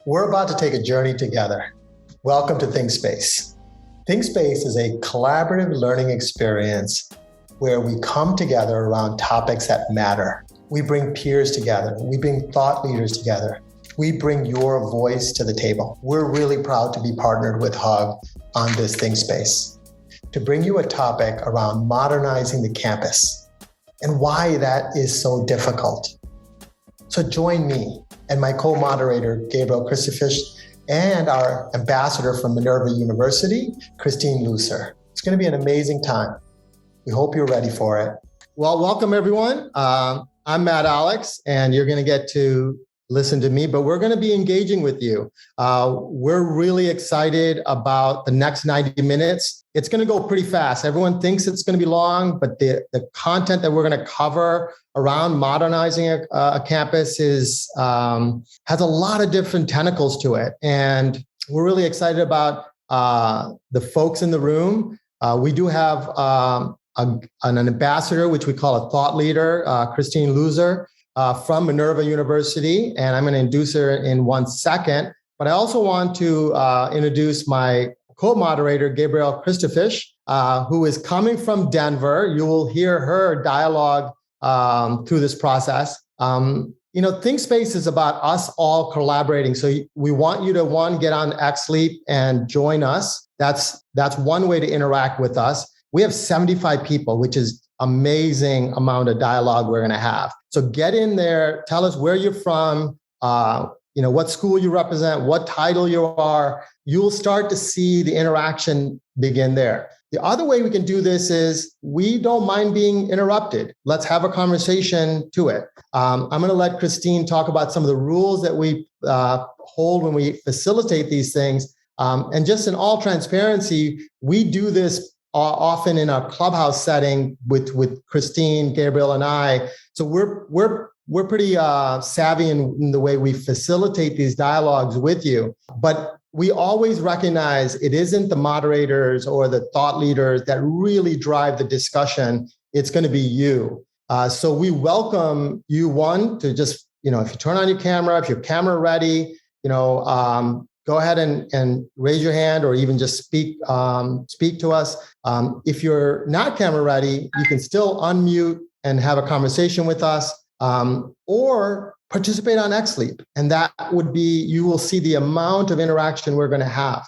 We're about to take a journey together. Welcome to ThinkSpace. ThinkSpace is a collaborative learning experience where we come together around topics that matter. We bring peers together. We bring thought leaders together. We bring your voice to the table. We're really proud to be partnered with Hug on this ThinkSpace to bring you a topic around modernizing the campus and why that is so difficult. So join me and my co-moderator, Gabriel Christofish, and our ambassador from Minerva University, Christine Lucer. It's going to be an amazing time. We hope you're ready for it. Well, welcome everyone. I'm Matt Alex, and you're going to get to listen to me, but we're going to be engaging with you. We're really excited about the next 90 minutes. It's going to go pretty fast. Everyone thinks it's going to be long, but the content that we're going to cover around modernizing a campus has a lot of different tentacles to it. And we're really excited about the folks in the room. We do have an ambassador, which we call a thought leader, Christine Lucer, from Minerva University, and I'm going to introduce her in 1 second. But I also want to introduce my co-moderator, Gabriel Christofish, who is coming from Denver. You will hear her dialogue through this process. ThinkSpace is about us all collaborating. So we want you to, one, get on XLEAP and join us. That's one way to interact with us. We have 75 people, which is amazing amount of dialogue we're going to have. So get in there, tell us where you're from, what school you represent, what title you are. You'll start to see the interaction begin there. The other way we can do this is we don't mind being interrupted. Let's have a conversation to it. I'm going to let Christine talk about some of the rules that we hold when we facilitate these things. And just in all transparency, we do this often in a clubhouse setting with Christine, Gabriel, and I. So we're pretty savvy in the way we facilitate these dialogues with you. But we always recognize it isn't the moderators or the thought leaders that really drive the discussion. It's going to be you. So we welcome you, one, to just, if you turn on your camera, if you're camera ready, go ahead and raise your hand or even just speak to us. If you're not camera ready, you can still unmute and have a conversation with us, or participate on XLEAP. And that would be, you will see the amount of interaction we're going to have.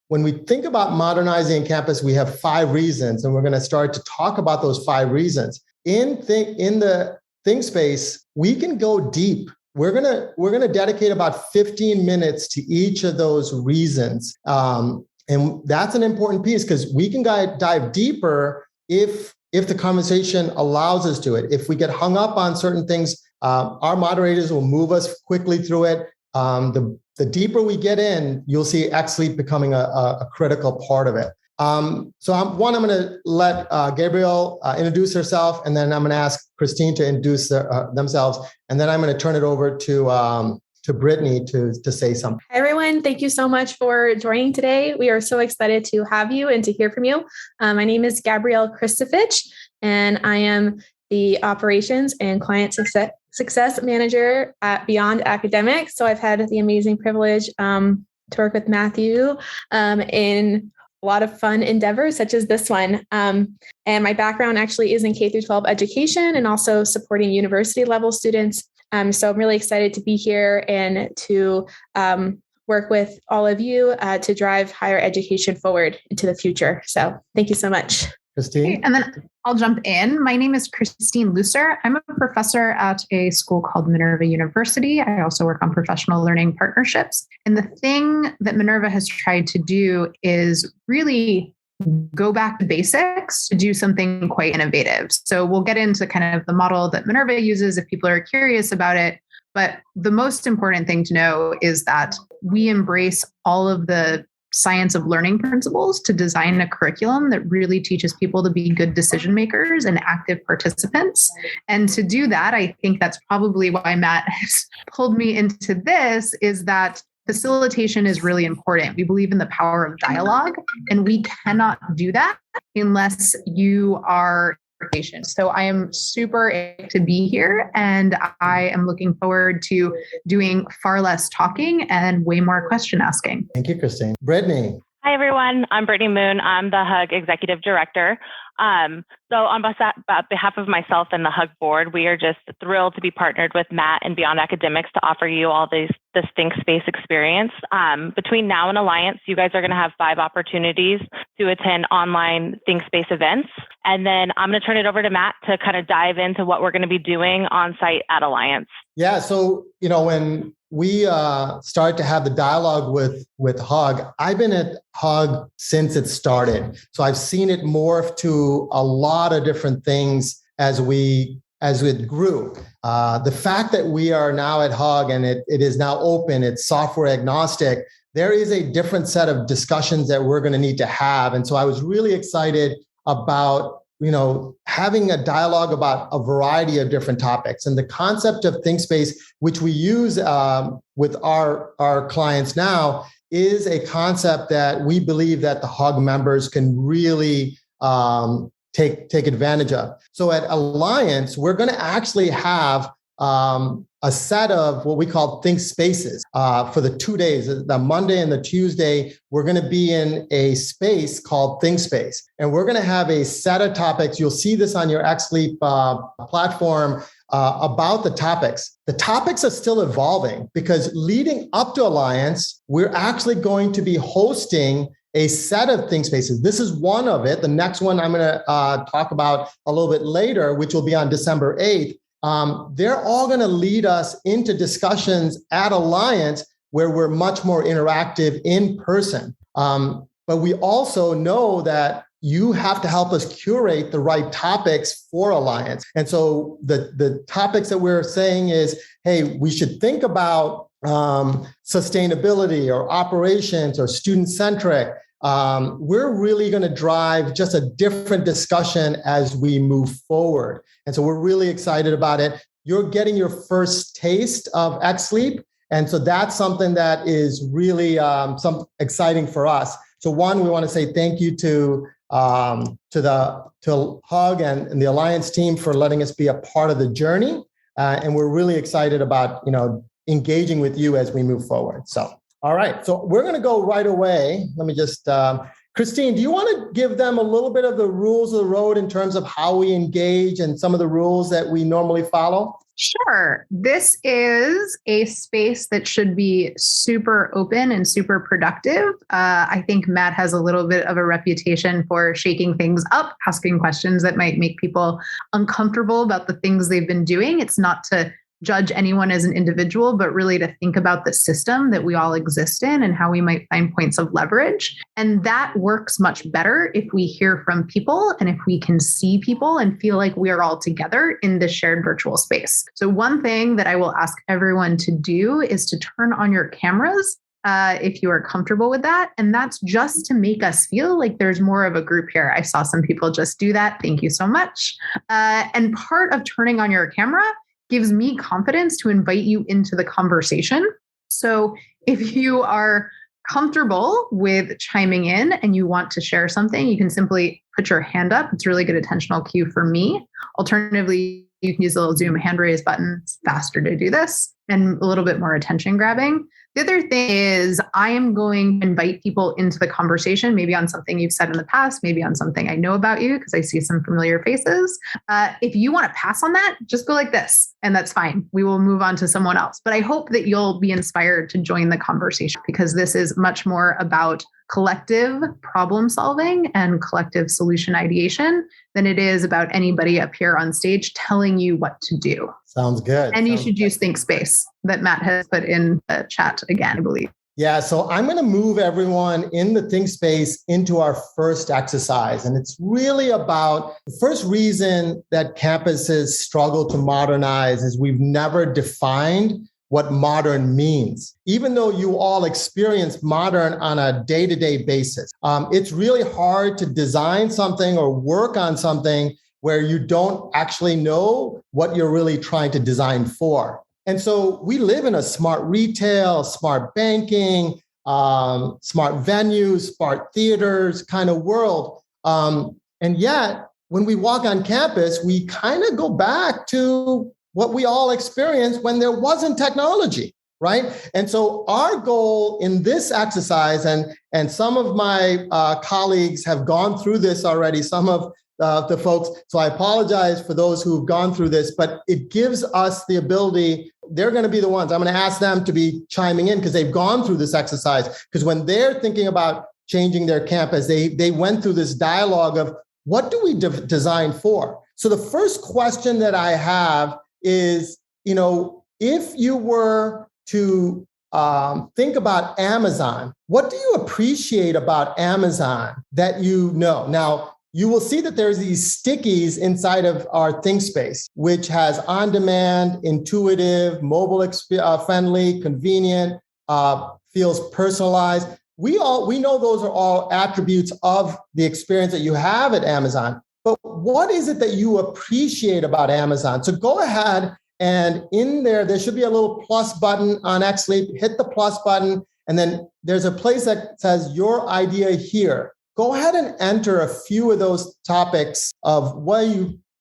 When we think about modernizing campus, we have 5 reasons, and we're going to start to talk about those 5 reasons. In the ThinkSpace, we can go deep. We're gonna dedicate about 15 minutes to each of those reasons, and that's an important piece because we can dive deeper if the conversation allows us to it. If we get hung up on certain things, our moderators will move us quickly through it. The deeper we get in, you'll see XLEAP becoming a critical part of it. I'm going to let Gabriel introduce herself, and then I'm going to ask Christine to introduce themselves, and then I'm going to turn it over to Brittany to say something. Hi, everyone. Thank you so much for joining today. We are so excited to have you and to hear from you. My name is Gabrielle Christofish, and I am the Operations and Client Success Manager at Beyond Academics. So I've had the amazing privilege to work with Matthew in a lot of fun endeavors such as this one. And my background actually is in K-12 education and also supporting university level students. So I'm really excited to be here and to work with all of you to drive higher education forward into the future. So thank you so much. Christine? And then I'll jump in. My name is Christine Lucer. I'm a professor at a school called Minerva University. I also work on professional learning partnerships. And the thing that Minerva has tried to do is really go back to basics to do something quite innovative. So we'll get into kind of the model that Minerva uses if people are curious about it. But the most important thing to know is that we embrace all of the science of learning principles to design a curriculum that really teaches people to be good decision makers and active participants. And to do that, I think that's probably why Matt has pulled me into this, is that facilitation is really important. We believe in the power of dialogue, and we cannot do that unless you are So I am super excited to be here, and I am looking forward to doing far less talking and way more question asking. Thank you, Christine. Brittany. Hi, everyone. I'm Brittany Moon. I'm the HUG Executive Director. So on behalf of myself and the HUG board, we are just thrilled to be partnered with Matt and Beyond Academics to offer you all this ThinkSpace experience. Between now and Alliance, you guys are going to have 5 opportunities to attend online ThinkSpace events. And then I'm going to turn it over to Matt to kind of dive into what we're going to be doing on site at Alliance. Yeah, so, when we started to have the dialogue with HUG, I've been at HUG since it started. So I've seen it morph to a lot of different things as it grew. The fact that we are now at HUG and it is now open, it's software agnostic, there is a different set of discussions that we're going to need to have. And so I was really excited about having a dialogue about a variety of different topics. And the concept of ThinkSpace, which we use with our clients now, is a concept that we believe that the HUG members can really take advantage of. So at Alliance, we're going to actually have a set of what we call ThinkSpaces for the 2 days, the Monday and the Tuesday. We're going to be in a space called ThinkSpace, and we're going to have a set of topics. You'll see this on your XLEAP platform about the topics. The topics are still evolving because leading up to Alliance, we're actually going to be hosting a set of ThinkSpaces. This is one of it. The next one I'm going to talk about a little bit later, which will be on December 8th. They're all going to lead us into discussions at Alliance where we're much more interactive in person. But we also know that you have to help us curate the right topics for Alliance. And so the topics that we're saying is, hey, we should think about sustainability or operations or student-centric. We're really going to drive just a different discussion as we move forward. And so we're really excited about it. You're getting your first taste of XLEAP. And so that's something that is really exciting for us. So one, we want to say thank you to HUG and the Alliance team for letting us be a part of the journey. And we're really excited about, engaging with you as we move forward. So, all right. So we're going to go right away. Let me just, Christine, do you want to give them a little bit of the rules of the road in terms of how we engage and some of the rules that we normally follow? Sure. This is a space that should be super open and super productive. I think Matt has a little bit of a reputation for shaking things up, asking questions that might make people uncomfortable about the things they've been doing. It's not to judge anyone as an individual, but really to think about the system that we all exist in and how we might find points of leverage. And that works much better if we hear from people and if we can see people and feel like we are all together in this shared virtual space. So one thing that I will ask everyone to do is to turn on your cameras if you are comfortable with that. And that's just to make us feel like there's more of a group here. I saw some people just do that. Thank you so much. And part of turning on your camera gives me confidence to invite you into the conversation. So if you are comfortable with chiming in and you want to share something, you can simply put your hand up. It's a really good attentional cue for me. Alternatively, you can use the little Zoom hand raise button. It's faster to do this and a little bit more attention grabbing. The other thing is I am going to invite people into the conversation, maybe on something you've said in the past, maybe on something I know about you because I see some familiar faces. If you want to pass on that, just go like this and that's fine. We will move on to someone else. But I hope that you'll be inspired to join the conversation because this is much more about collective problem solving and collective solution ideation than it is about anybody up here on stage telling you what to do. Sounds good. And you should use ThinkSpace that Matt has put in the chat again, I believe. Yeah, so I'm going to move everyone in the ThinkSpace into our first exercise. And it's really about the first reason that campuses struggle to modernize is we've never defined what modern means. Even though you all experience modern on a day-to-day basis, it's really hard to design something or work on something where you don't actually know what you're really trying to design for. And so we live in a smart retail, smart banking, smart venues, smart theaters kind of world. And yet when we walk on campus, we kind of go back to what we all experienced when there wasn't technology, right? And so our goal in this exercise, and some of my colleagues have gone through this already, some of the folks, so I apologize for those who've gone through this, but it gives us the ability, they're going to be the ones, I'm going to ask them to be chiming in because they've gone through this exercise. Because when they're thinking about changing their campus, they went through this dialogue of what do we design for? So the first question that I have is, if you were to think about Amazon, what do you appreciate about Amazon that you know? Now, you will see that there's these stickies inside of our ThinkSpace, which has on-demand, intuitive, mobile friendly, convenient, feels personalized. We know those are all attributes of the experience that you have at Amazon. But what is it that you appreciate about Amazon? So go ahead, and in there should be a little plus button on XLeap. Hit the plus button, and then there's a place that says your idea here. Go ahead and enter a few of those topics of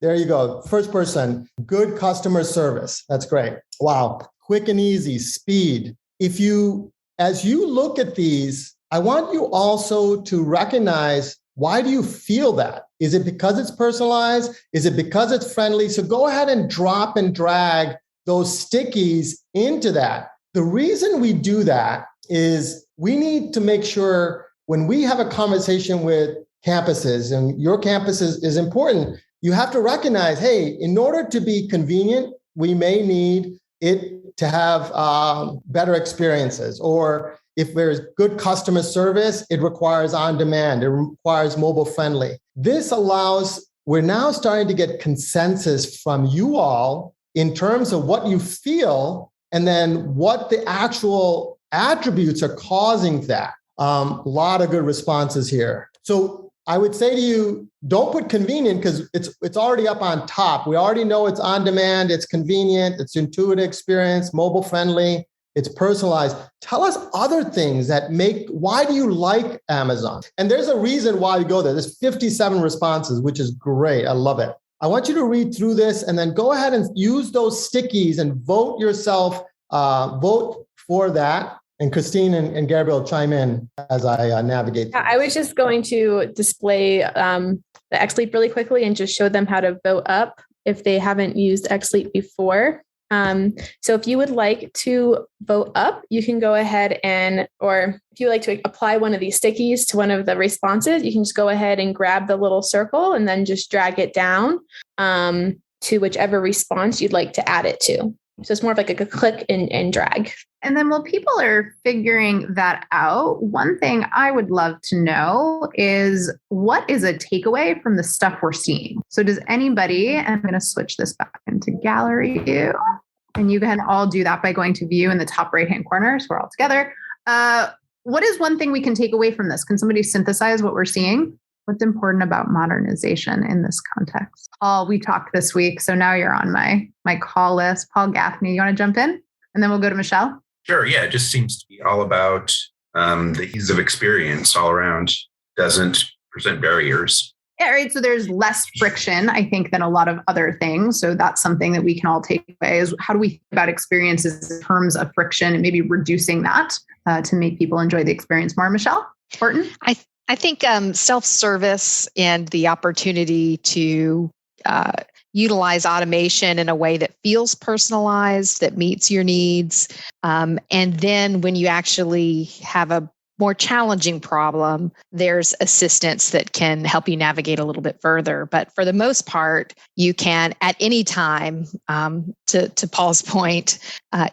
there you go. First person, good customer service. That's great. Wow. Quick and easy, speed. As you look at these, I want you also to recognize, why do you feel that? Is it because it's personalized? Is it because it's friendly? So go ahead and drop and drag those stickies into that. The reason we do that is we need to make sure when we have a conversation with campuses, and your campus is important, you have to recognize, hey, in order to be convenient, we may need it to have better experiences. Or if there's good customer service, it requires on-demand, it requires mobile friendly. This allows, we're now starting to get consensus from you all in terms of what you feel and then what the actual attributes are causing that. A lot of good responses here. So I would say to you, don't put convenient because it's already up on top. We already know it's on demand, it's convenient, it's intuitive experience, mobile friendly, it's personalized. Tell us other things why do you like Amazon? And there's a reason why we go there. There's 57 responses, which is great. I love it. I want you to read through this and then go ahead and use those stickies and vote for that. And Christine and Gabriel chime in as I navigate. Yeah, I was just going to display the XLeap really quickly and just show them how to vote up if they haven't used XLeap before. So if you would like to vote up, you can go ahead or if you would like to apply one of these stickies to one of the responses, you can just go ahead and grab the little circle and then just drag it down to whichever response you'd like to add it to. So it's more of like a click and drag. And then while people are figuring that out, one thing I would love to know is, what is a takeaway from the stuff we're seeing? So does anybody, and I'm going to switch this back into gallery view, and you can all do that by going to view in the top right-hand corner. So we're all together. What is one thing we can take away from this? Can somebody synthesize what we're seeing? What's important about modernization in this context? Paul, we talked this week, so now you're on my call list. Paul Gaffney, you want to jump in? And then we'll go to Michelle. Sure. Yeah, it just seems to be all about the ease of experience all around. Doesn't present barriers. Yeah, right. So there's less friction, I think, than a lot of other things. So that's something that we can all take away is, how do we think about experiences in terms of friction and maybe reducing that to make people enjoy the experience more? Michelle Horton? I think self-service and the opportunity to utilize automation in a way that feels personalized, that meets your needs. And then when you actually have a more challenging problem, there's assistance that can help you navigate a little bit further. But for the most part, you can at any time, to Paul's point,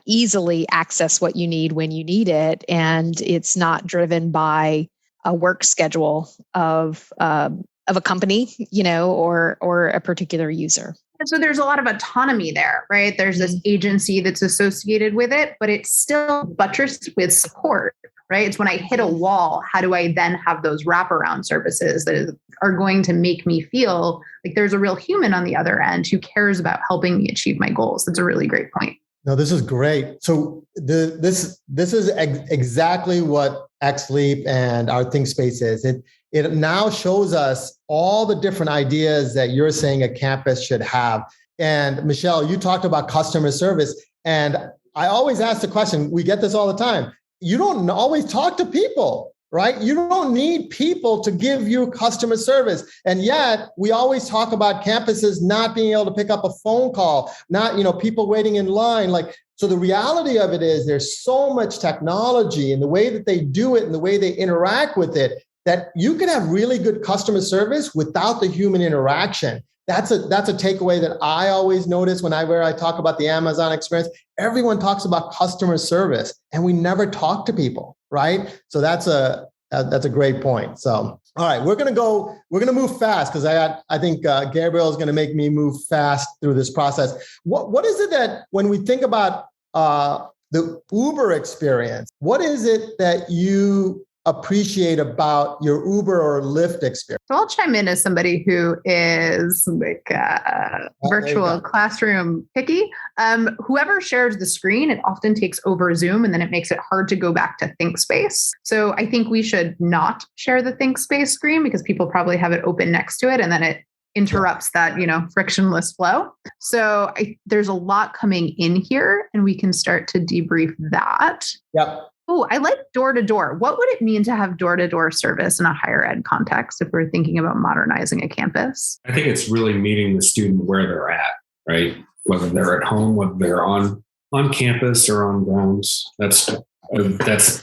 easily access what you need when you need it. And it's not driven by a work schedule of a company, or a particular user. And so there's a lot of autonomy there, right? There's this agency that's associated with it, but it's still buttressed with support, right? It's when I hit a wall, how do I then have those wraparound services that are going to make me feel like there's a real human on the other end who cares about helping me achieve my goals? That's a really great point. No, this is great. So this is exactly what XLeap and our ThinkSpace is. it now shows us all the different ideas that you're saying a campus should have. And Michelle, you talked about customer service. And I always ask the question, we get this all the time. You don't always talk to people, right? You don't need people to give you customer service. And yet we always talk about campuses not being able to pick up a phone call, not, people waiting in line. So the reality of it is there's so much technology in the way that they do it and the way they interact with it that you can have really good customer service without the human interaction. That's a takeaway that I always notice whenever I talk about the Amazon experience. Everyone talks about customer service and we never talk to people, right? So that's a great point. So, all right, we're going to move fast because I think Gabriel is going to make me move fast through this process. What is it that when we think about the Uber experience, what is it that you appreciate about your Uber or Lyft experience? So I'll chime in as somebody who is virtual classroom picky. Whoever shares the screen, it often takes over Zoom and then it makes it hard to go back to ThinkSpace. So I think we should not share the ThinkSpace screen because people probably have it open next to it and then it interrupts that, frictionless flow. So there's a lot coming in here and we can start to debrief that. Yep. Oh, I like door-to-door. What would it mean to have door-to-door service in a higher ed context if we're thinking about modernizing a campus? I think it's really meeting the student where they're at, right? Whether they're at home, whether they're on campus or on grounds. That's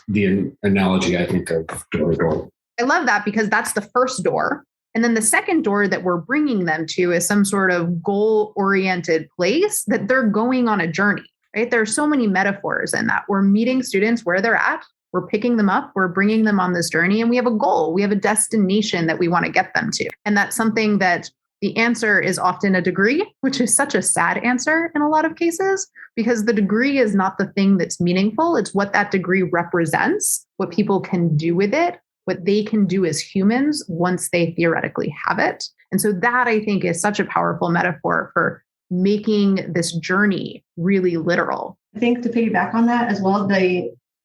the analogy, I think, of door-to-door. I love that because that's the first door. And then the second door that we're bringing them to is some sort of goal-oriented place that they're going on a journey. Right? There are so many metaphors in that. We're meeting students where they're at. We're picking them up. We're bringing them on this journey. And we have a goal. We have a destination that we want to get them to. And that's something that the answer is often a degree, which is such a sad answer in a lot of cases, because the degree is not the thing that's meaningful. It's what that degree represents, what people can do with it, what they can do as humans once they theoretically have it. And so that, I think, is such a powerful metaphor for making this journey really literal. I think to piggyback on that as well,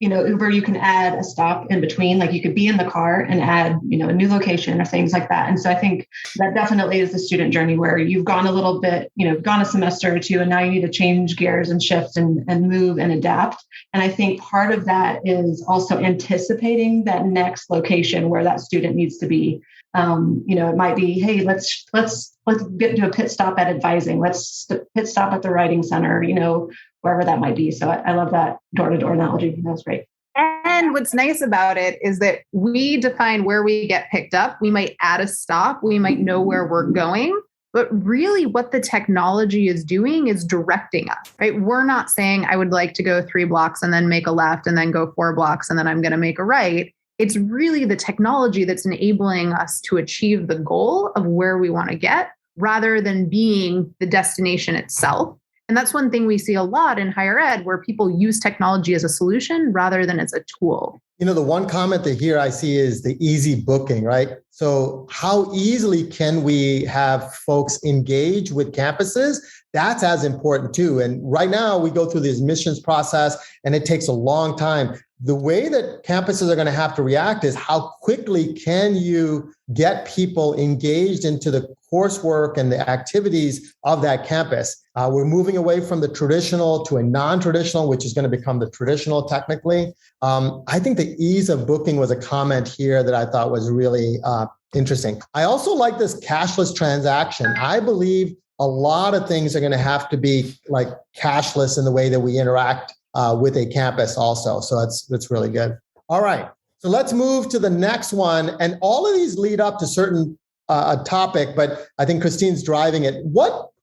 Uber, you can add a stop in between, like you could be in the car and add, a new location or things like that. And so I think that definitely is the student journey where you've gone a little bit, gone a semester or two, and now you need to change gears and shift and move and adapt. And I think part of that is also anticipating that next location where that student needs to be. It might be, hey, let's get to a pit stop at advising. Let's pit stop at the writing center, wherever that might be. So I love that door-to-door analogy. That was great. And what's nice about it is that we define where we get picked up. We might add a stop. We might know where we're going. But really what the technology is doing is directing us, right? We're not saying I would like to go 3 blocks and then make a left and then go 4 blocks and then I'm going to make a right. It's really the technology that's enabling us to achieve the goal of where we want to get rather than being the destination itself. And that's one thing we see a lot in higher ed where people use technology as a solution rather than as a tool. The one comment that here I see is the easy booking, right? So how easily can we have folks engage with campuses? That's as important too. And right now we go through the admissions process and it takes a long time. The way that campuses are going to have to react is how quickly can you get people engaged into the coursework and the activities of that campus. We're moving away from the traditional to a non-traditional, which is going to become the traditional technically. I think the ease of booking was a comment here that I thought was really interesting. I also like this cashless transaction. I believe a lot of things are going to have to be like cashless in the way that we interact with a campus also. So that's really good. All right. So let's move to the next one. And all of these lead up to certain a topic, but I think Christine's driving it.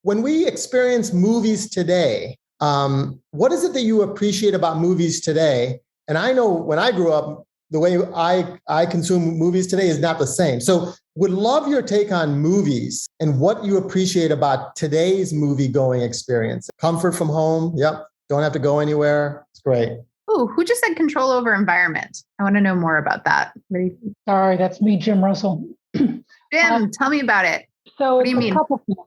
When we experience movies today, what is it that you appreciate about movies today? And I know when I grew up, the way I consume movies today is not the same. So would love your take on movies and what you appreciate about today's movie going experience. Comfort from home. Yep. Don't have to go anywhere. It's great. Oh, who just said control over environment? I want to know more about that. Sorry, that's me, Jim Russell. Jim, tell me about it. So what do you mean?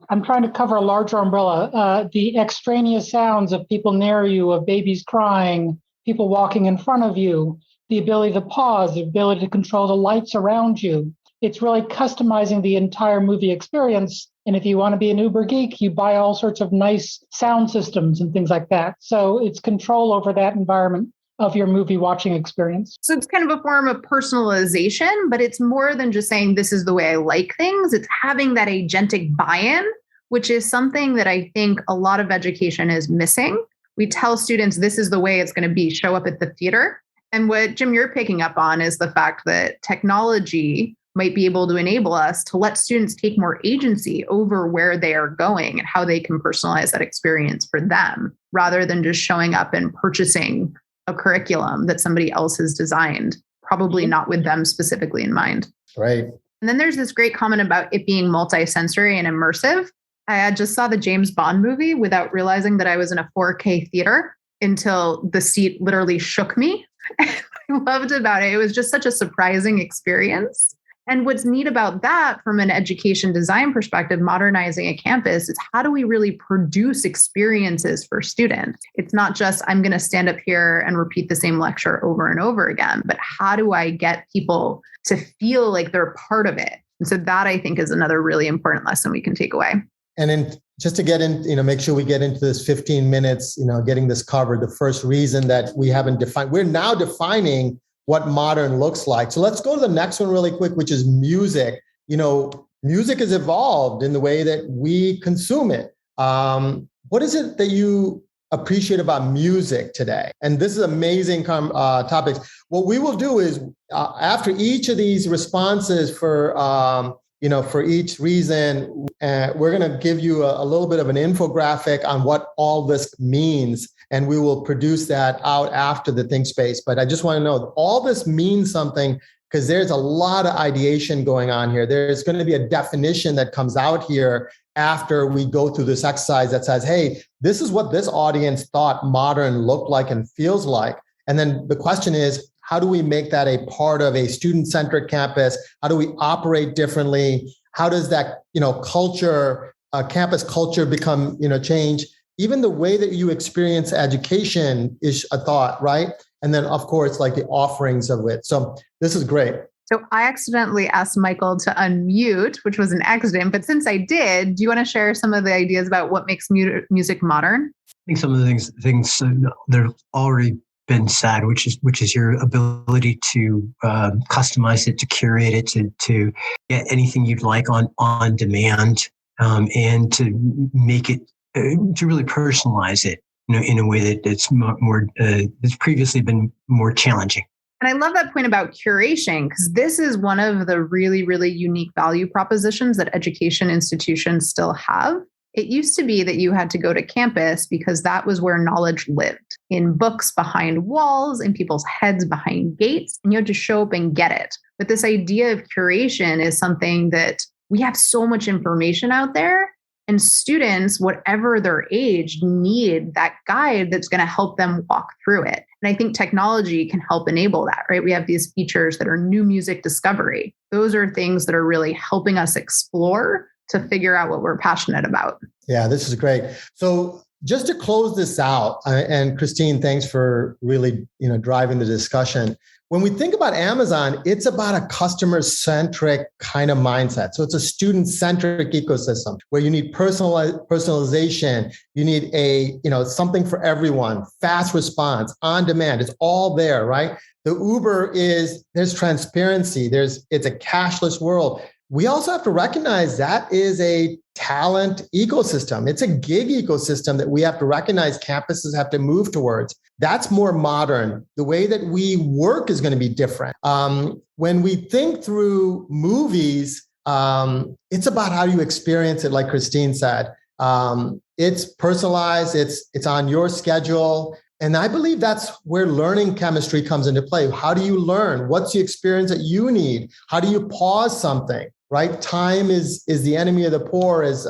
I'm trying to cover a larger umbrella. The extraneous sounds of people near you, of babies crying, people walking in front of you, the ability to pause, the ability to control the lights around you, It's really customizing the entire movie experience. And if you want to be an Uber geek, you buy all sorts of nice sound systems and things like that. So it's control over that environment of your movie watching experience. So it's kind of a form of personalization, but it's more than just saying, this is the way I like things. It's having that agentic buy-in, which is something that I think a lot of education is missing. We tell students, this is the way it's going to be, show up at the theater. And what, Jim, you're picking up on is the fact that technology might be able to enable us to let students take more agency over where they are going and how they can personalize that experience for them, rather than just showing up and purchasing a curriculum that somebody else has designed, probably not with them specifically in mind. Right. And then there's this great comment about it being multisensory and immersive. I just saw the James Bond movie without realizing that I was in a 4K theater until the seat literally shook me. I loved about it. It was just such a surprising experience. And what's neat about that from an education design perspective, modernizing a campus, is how do we really produce experiences for students? It's not just, I'm going to stand up here and repeat the same lecture over and over again, but how do I get people to feel like they're part of it? And so that, I think, is another really important lesson we can take away. And then just to get in, make sure we get into this 15 minutes, getting this covered, the first reason that we haven't defined, we're now defining what modern looks like. So let's go to the next one really quick, which is music. Music has evolved in the way that we consume it. What is it that you appreciate about music today? And this is amazing topics. What we will do is after each of these responses for each reason, we're going to give you a little bit of an infographic on what all this means. And we will produce that out after the ThinkSpace. But I just want to know all this means something, because there's a lot of ideation going on here. There's going to be a definition that comes out here after we go through this exercise that says, hey, this is what this audience thought modern looked like and feels like. And then the question is, how do we make that a part of a student-centric campus? How do we operate differently? How does that, culture, campus culture become, change? Even the way that you experience education is a thought, right? And then, of course, like the offerings of it. So this is great. So I accidentally asked Michael to unmute, which was an accident. But since I did, do you want to share some of the ideas about what makes music modern? I think some of the things that have already been said, which is your ability to customize it, to curate it, to get anything you'd like on demand, and to make it to really personalize it, in a way that it's more that's previously been more challenging. And I love that point about curation, because this is one of the really, really unique value propositions that education institutions still have. It used to be that you had to go to campus because that was where knowledge lived, in books behind walls, in people's heads behind gates, and you had to show up and get it. But this idea of curation is something that we have so much information out there, and students, whatever their age, need that guide that's going to help them walk through it. And I think technology can help enable that, right? We have these features that are new music discovery. Those are things that are really helping us explore to figure out what we're passionate about. Yeah, this is great. So just to close this out, and Christine, thanks for really, driving the discussion. When we think about Amazon, it's about a customer-centric kind of mindset. So it's a student-centric ecosystem where you need personalization. You need something for everyone, fast response, on demand. It's all there, right? The Uber there's transparency. It's a cashless world. We also have to recognize that is a talent ecosystem. It's a gig ecosystem that we have to recognize campuses have to move towards. That's more modern. The way that we work is going to be different. When we think through movies, it's about how you experience it, like Christine said. It's personalized. It's on your schedule. And I believe that's where learning chemistry comes into play. How do you learn? What's the experience that you need? How do you pause something, right? Time is the enemy of the poor, as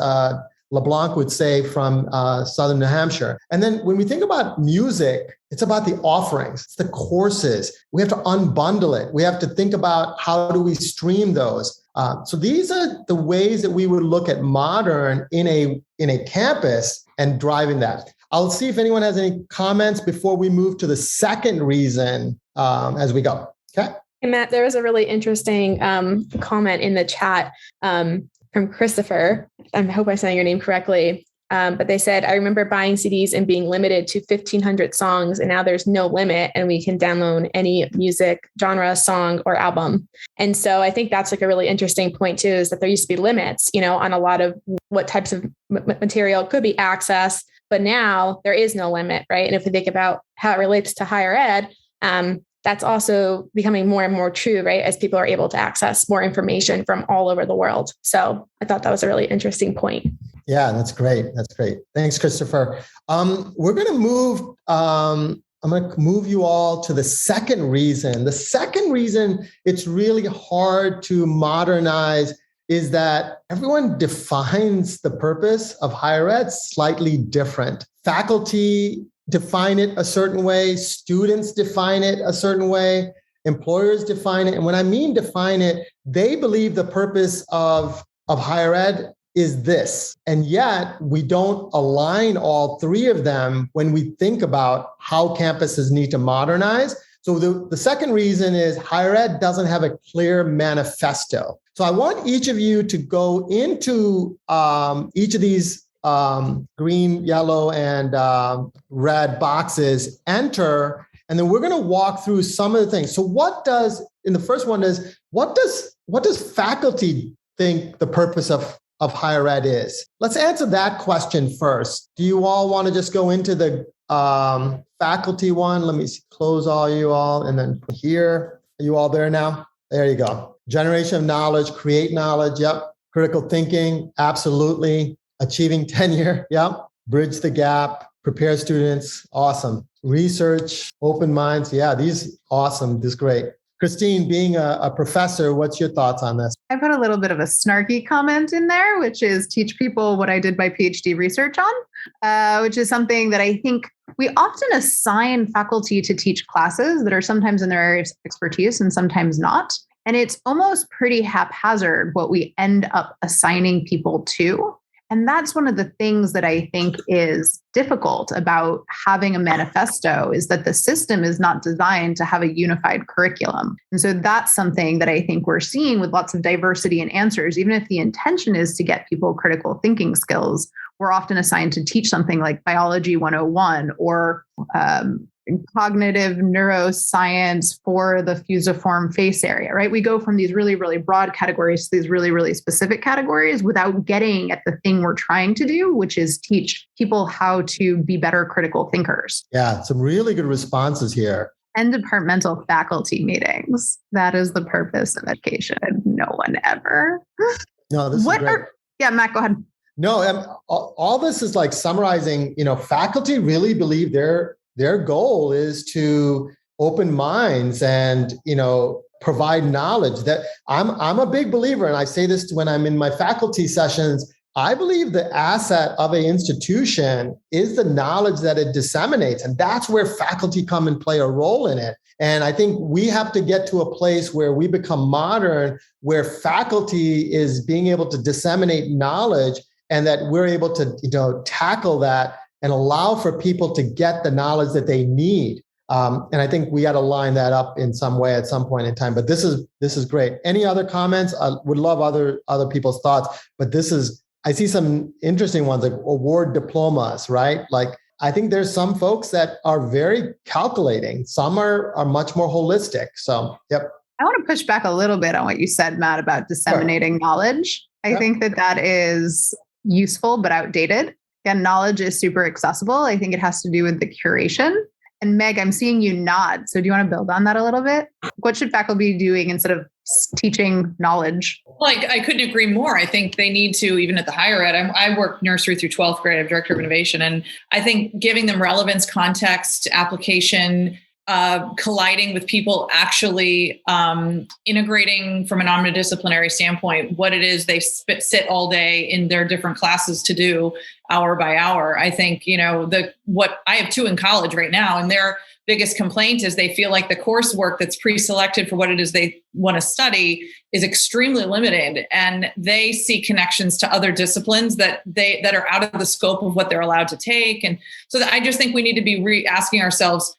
LeBlanc would say from Southern New Hampshire. And then when we think about music, it's about the offerings, it's the courses. We have to unbundle it. We have to think about how do we stream those. So these are the ways that we would look at modern in a campus and driving that. I'll see if anyone has any comments before we move to the second reason as we go. Okay. And Matt, there was a really interesting comment in the chat from Christopher. I hope I'm saying your name correctly. But they said, I remember buying CDs and being limited to 1,500 songs, and now there's no limit and we can download any music, genre, song, or album. And so I think that's like a really interesting point too, is that there used to be limits, on a lot of what types of material could be accessed, but now there is no limit, right? And if we think about how it relates to higher ed, that's also becoming more and more true, right? As people are able to access more information from all over the world. So I thought that was a really interesting point. Yeah, that's great. That's great. Thanks, Christopher. We're going to move, I'm going to move you all to the second reason. The second reason it's really hard to modernize is that everyone defines the purpose of higher ed slightly different. Faculty define it a certain way, students define it a certain way, employers define it. And when I mean define it, they believe the purpose of higher ed is this. And yet we don't align all three of them when we think about how campuses need to modernize. So the second reason is higher ed doesn't have a clear manifesto. So I want each of you to go into each of these green, yellow, and red boxes, enter, and then we're going to walk through some of the things. So what does faculty think the purpose of higher ed is? Let's answer that question first. Do you all want to just go into the faculty one? Let me close you all, and then here. Are you all there now? There you go. Generation of knowledge, create knowledge. Yep. Critical thinking. Absolutely. Achieving tenure. Yep. Bridge the gap. Prepare students. Awesome. Research. Open minds. Yeah, these awesome. This is great. Christine, being a professor, what's your thoughts on this? I put a little bit of a snarky comment in there, which is teach people what I did my PhD research on, which is something that I think we often assign faculty to teach classes that are sometimes in their area of expertise and sometimes not. And it's almost pretty haphazard what we end up assigning people to. And that's one of the things that I think is difficult about having a manifesto, is that the system is not designed to have a unified curriculum. And so that's something that I think we're seeing with lots of diversity in answers. Even if the intention is to get people critical thinking skills, we're often assigned to teach something like biology 101 or cognitive neuroscience for the fusiform face area, right? We go from these really, really broad categories to these really, really specific categories without getting at the thing we're trying to do, which is teach people how to be better critical thinkers. Yeah, some really good responses here. And departmental faculty meetings. That is the purpose of education. No one ever. No, this is great. Yeah, Matt, go ahead. No, all this is like summarizing, faculty really believe their goal is to open minds and, provide knowledge. That I'm a big believer, and I say this when I'm in my faculty sessions, I believe the asset of an institution is the knowledge that it disseminates. And that's where faculty come and play a role in it. And I think we have to get to a place where we become modern, where faculty is being able to disseminate knowledge, and that we're able to, tackle that and allow for people to get the knowledge that they need. And I think we got to line that up in some way at some point in time. But this is great. Any other comments? I would love other people's thoughts. But I see some interesting ones, like award diplomas, right? Like, I think there's some folks that are very calculating. Some are much more holistic. So, yep. I want to push back a little bit on what you said, Matt, about disseminating knowledge. I think that is useful but outdated. Again, knowledge is super accessible. I think it has to do with the curation. And Meg, I'm seeing you nod. So do you want to build on that a little bit? What should faculty be doing instead of teaching knowledge? Well, I couldn't agree more. I think they need to, even at the higher ed, I work nursery through 12th grade, I'm director of innovation. And I think giving them relevance, context, application, colliding with people, actually integrating from an omnidisciplinary standpoint, what it is they sit all day in their different classes to do hour by hour. I think, what I have two in college right now, and their biggest complaint is they feel like the coursework that's pre-selected for what it is they want to study is extremely limited, and they see connections to other disciplines that are out of the scope of what they're allowed to take. And so I just think we need to be asking ourselves,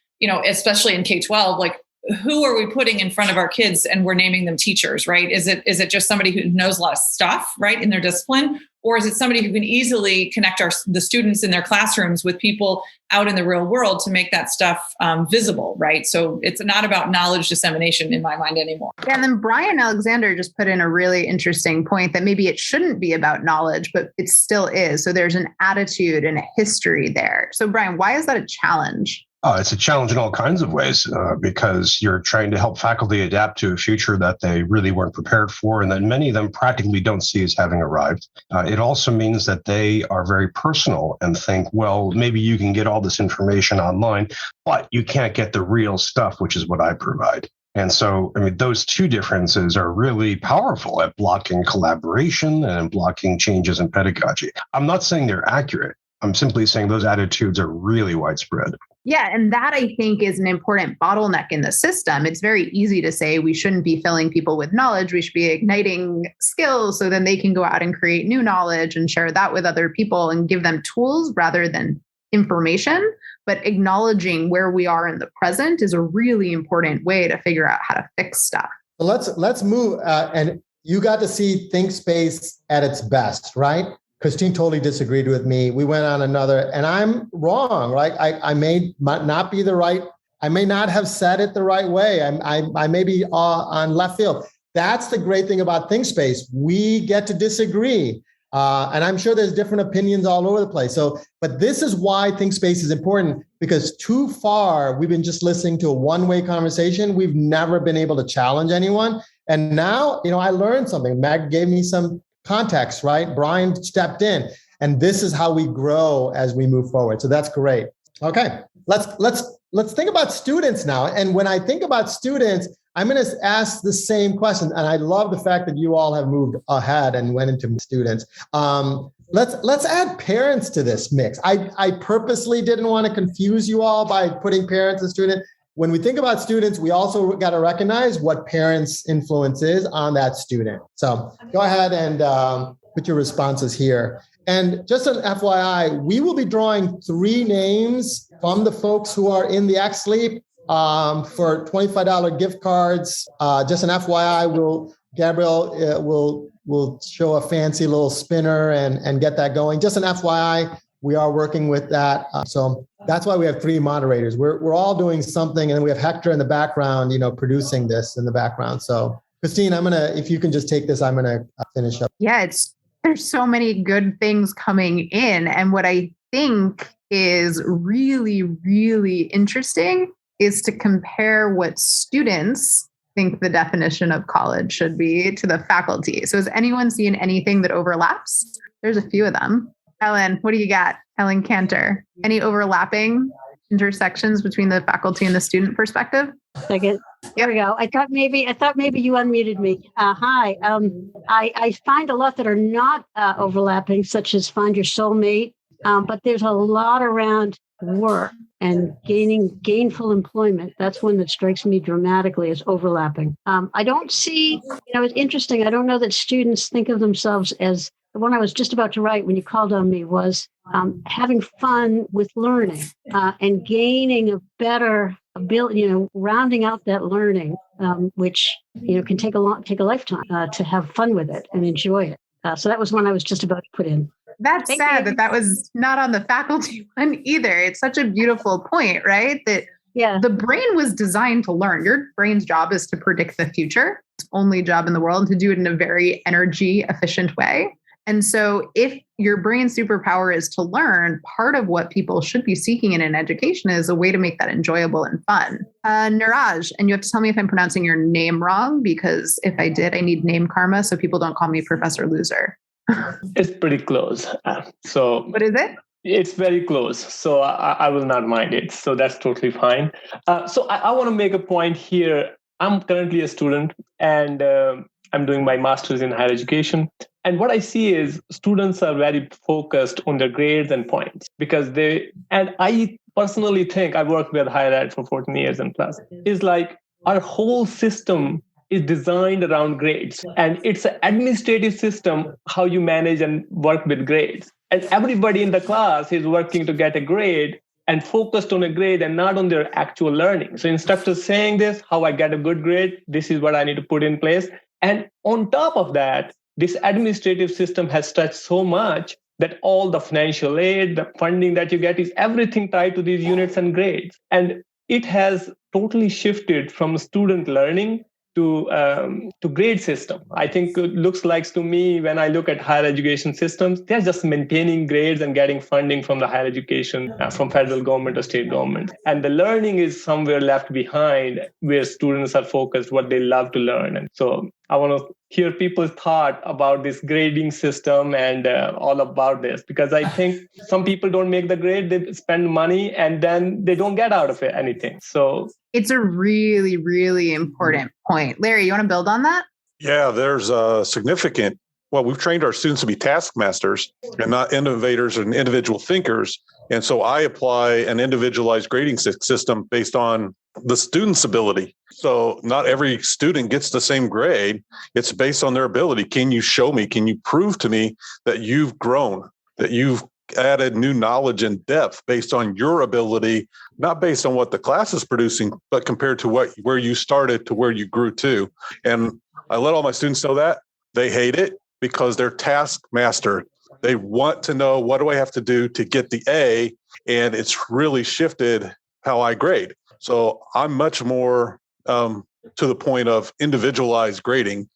especially in K-12, like, who are we putting in front of our kids and we're naming them teachers, right? Is it just somebody who knows a lot of stuff, right, in their discipline? Or is it somebody who can easily connect the students in their classrooms with people out in the real world to make that stuff visible, right? So it's not about knowledge dissemination in my mind anymore. Yeah, and then Brian Alexander just put in a really interesting point that maybe it shouldn't be about knowledge, but it still is. So there's an attitude and a history there. So Brian, why is that a challenge? It's a challenge in all kinds of ways because you're trying to help faculty adapt to a future that they really weren't prepared for and that many of them practically don't see as having arrived. It also means that they are very personal and think, well, maybe you can get all this information online, but you can't get the real stuff, which is what I provide. And so, I mean, those two differences are really powerful at blocking collaboration and blocking changes in pedagogy. I'm not saying they're accurate. I'm simply saying those attitudes are really widespread. Yeah, and that I think is an important bottleneck in the system. It's very easy to say we shouldn't be filling people with knowledge. We should be igniting skills so then they can go out and create new knowledge and share that with other people and give them tools rather than information. But acknowledging where we are in the present is a really important way to figure out how to fix stuff. So let's move. And you got to see ThinkSpace at its best, right? Christine totally disagreed with me. We went on another, and I'm wrong, right? I may not be the right, I may not have said it the right way. I may be on left field. That's the great thing about ThinkSpace. We get to disagree. And I'm sure there's different opinions all over the place. So, but this is why ThinkSpace is important, because too far, we've been just listening to a one-way conversation. We've never been able to challenge anyone. And now, I learned something. Meg gave me some context, right? Brian stepped in, and this is how we grow as we move forward. So that's great. Okay, let's think about students now. And when I think about students, I'm going to ask the same question. And I love the fact that you all have moved ahead and went into students. Let's add parents to this mix. I purposely didn't want to confuse you all by putting parents and students. When we think about students, we also got to recognize what parents' influence is on that student. So go ahead and put your responses here. And just an FYI, we will be drawing 3 names from the folks who are in the XLEAP for $25 gift cards. Just an FYI, Gabrielle will show a fancy little spinner and get that going. Just an FYI, we are working with that. So that's why we have 3 moderators. We're all doing something, and we have Hector in the background, producing this in the background. So Christine, if you can just take this, I'm gonna finish up. Yeah, there's so many good things coming in. And what I think is really, really interesting is to compare what students think the definition of college should be to the faculty. So has anyone seen anything that overlaps? There's a few of them. Ellen, what do you got? Ellen Cantor. Any overlapping intersections between the faculty and the student perspective? Second. There we go. I thought maybe you unmuted me. Hi. I find a lot that are not overlapping, such as find your soulmate. But there's a lot around work and gaining gainful employment. That's one that strikes me dramatically as overlapping. I don't see, it's interesting. I don't know that students think of themselves as, the one I was just about to write when you called on me was having fun with learning and gaining a better ability, rounding out that learning, which, can take a lifetime to have fun with it and enjoy it. So that was one I was just about to put in. That's sad that was not on the faculty one either. It's such a beautiful point, right? That the brain was designed to learn. Your brain's job is to predict the future. It's the only job in the world to do it in a very energy efficient way. And so if your brain's superpower is to learn, part of what people should be seeking in an education is a way to make that enjoyable and fun. Niraj, and you have to tell me if I'm pronouncing your name wrong, because if I did, I need name karma so people don't call me Professor Loser. It's pretty close. So what is it? It's very close. So I will not mind it. So that's totally fine. So I want to make a point here. I'm currently a student and I'm doing my master's in higher education. And what I see is students are very focused on their grades and points because and I personally think I've worked with higher ed for 14 years and plus, is like our whole system is designed around grades. And it's an administrative system, how you manage and work with grades. And everybody in the class is working to get a grade. and focused on a grade and not on their actual learning. So instead of saying this, how I get a good grade, this is what I need to put in place. And on top of that, this administrative system has stretched so much that all the financial aid, the funding that you get is everything tied to these units and grades. And it has totally shifted from student learning to grade system. I think it looks like to me when I look at higher education systems, they're just maintaining grades and getting funding from the higher education, from federal government or state government. And the learning is somewhere left behind where students are focused, what they love to learn. And so I want to hear people's thought about this grading system and all about this, because I think some people don't make the grade, they spend money and then they don't get out of it anything. So it's a really, really important point. Larry, you want to build on that? Yeah, there's a significant, well, we've trained our students to be taskmasters and not innovators and individual thinkers. And so I apply an individualized grading system based on the student's ability. So not every student gets the same grade. It's based on their ability. Can you show me, can you prove to me that you've grown, that you've added new knowledge and depth based on your ability, not based on what the class is producing, but compared to where you started to where you grew to. And I let all my students know that. They hate it because they're taskmaster. They want to know, what do I have to do to get the A? And it's really shifted how I grade. So I'm much more to the point of individualized grading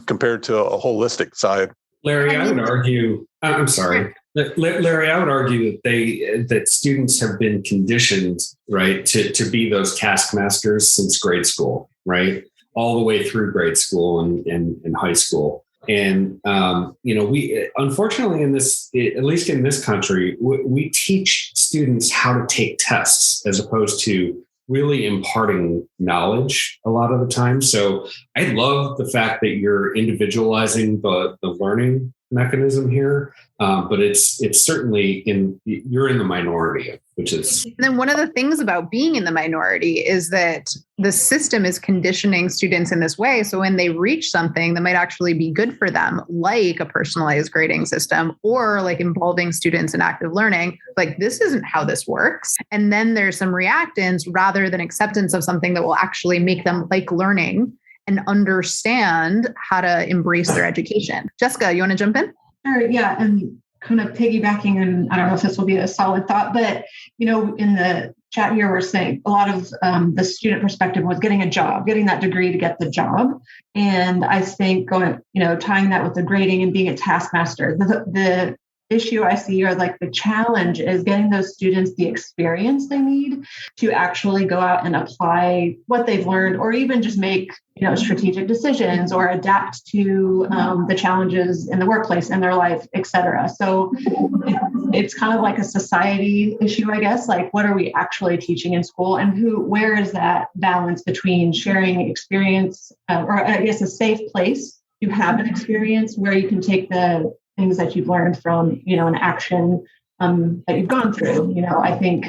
compared to a holistic side. Larry, I would argue, I'm sorry. Larry, I would argue that students have been conditioned, right, to be those taskmasters since grade school, right, all the way through grade school and high school. And, we unfortunately at least in this country, we teach students how to take tests as opposed to really imparting knowledge a lot of the time. So I love the fact that you're individualizing the learning mechanism here, but it's certainly you're in the minority, which is. And then one of the things about being in the minority is that the system is conditioning students in this way. So when they reach something that might actually be good for them, like a personalized grading system or like involving students in active learning, like this isn't how this works. And then there's some reactance rather than acceptance of something that will actually make them like learning and understand how to embrace their education. Jessica, you want to jump in? Sure, yeah. And kind of piggybacking, and I don't know if this will be a solid thought, but, in the chat here, we're saying a lot of the student perspective was getting a job, getting that degree to get the job. And I think tying that with the grading and being a taskmaster, the issue I see, or like the challenge, is getting those students the experience they need to actually go out and apply what they've learned, or even just make strategic decisions or adapt to the challenges in the workplace, in their life, et cetera. So it's kind of like a society issue, I guess. Like, what are we actually teaching in school, and where is that balance between sharing experience, or I guess a safe place to have an experience where you can take the things that you've learned from, an action that you've gone through. I think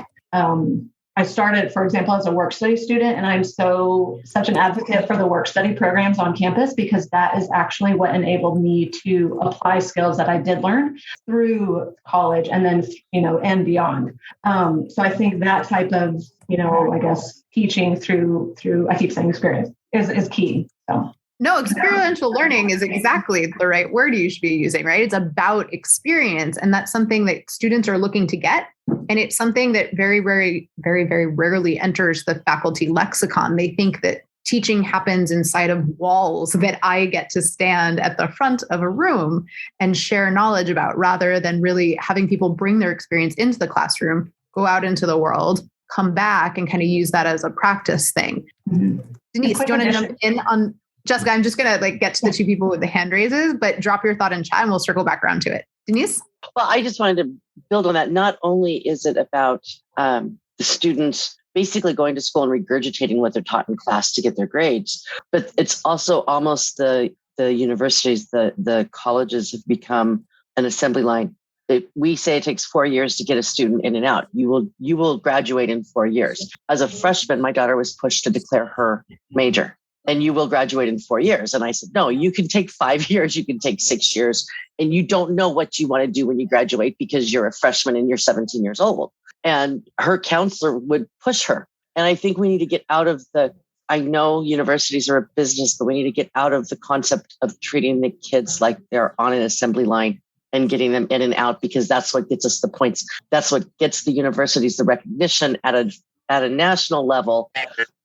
I started, for example, as a work study student, and I'm such an advocate for the work study programs on campus, because that is actually what enabled me to apply skills that I did learn through college and then, and beyond. So I think that type of, I guess, teaching through, I keep saying experience is key. So. No, experiential learning is exactly the right word you should be using, right? It's about experience. And that's something that students are looking to get. And it's something that very, very, very, very rarely enters the faculty lexicon. They think that teaching happens inside of walls that I get to stand at the front of a room and share knowledge about, rather than really having people bring their experience into the classroom, go out into the world, come back and kind of use that as a practice thing. Mm-hmm. Denise, do you want to jump in on... Jessica, I'm just going to get to the two people with the hand raises, but drop your thought in chat and we'll circle back around to it. Denise? Well, I just wanted to build on that. Not only is it about the students basically going to school and regurgitating what they're taught in class to get their grades, but it's also almost the universities, the colleges have become an assembly line. We say it takes 4 years to get a student in and out. You will graduate in 4 years. As a freshman, my daughter was pushed to declare her major. And you will graduate in 4 years. And I said, no, you can take 5 years, you can take 6 years, and you don't know what you want to do when you graduate because you're a freshman and you're 17 years old. And her counselor would push her. And I think we need to get out of I know universities are a business, but we need to get out of the concept of treating the kids like they're on an assembly line and getting them in and out, because that's what gets us the points. That's what gets the universities the recognition at a national level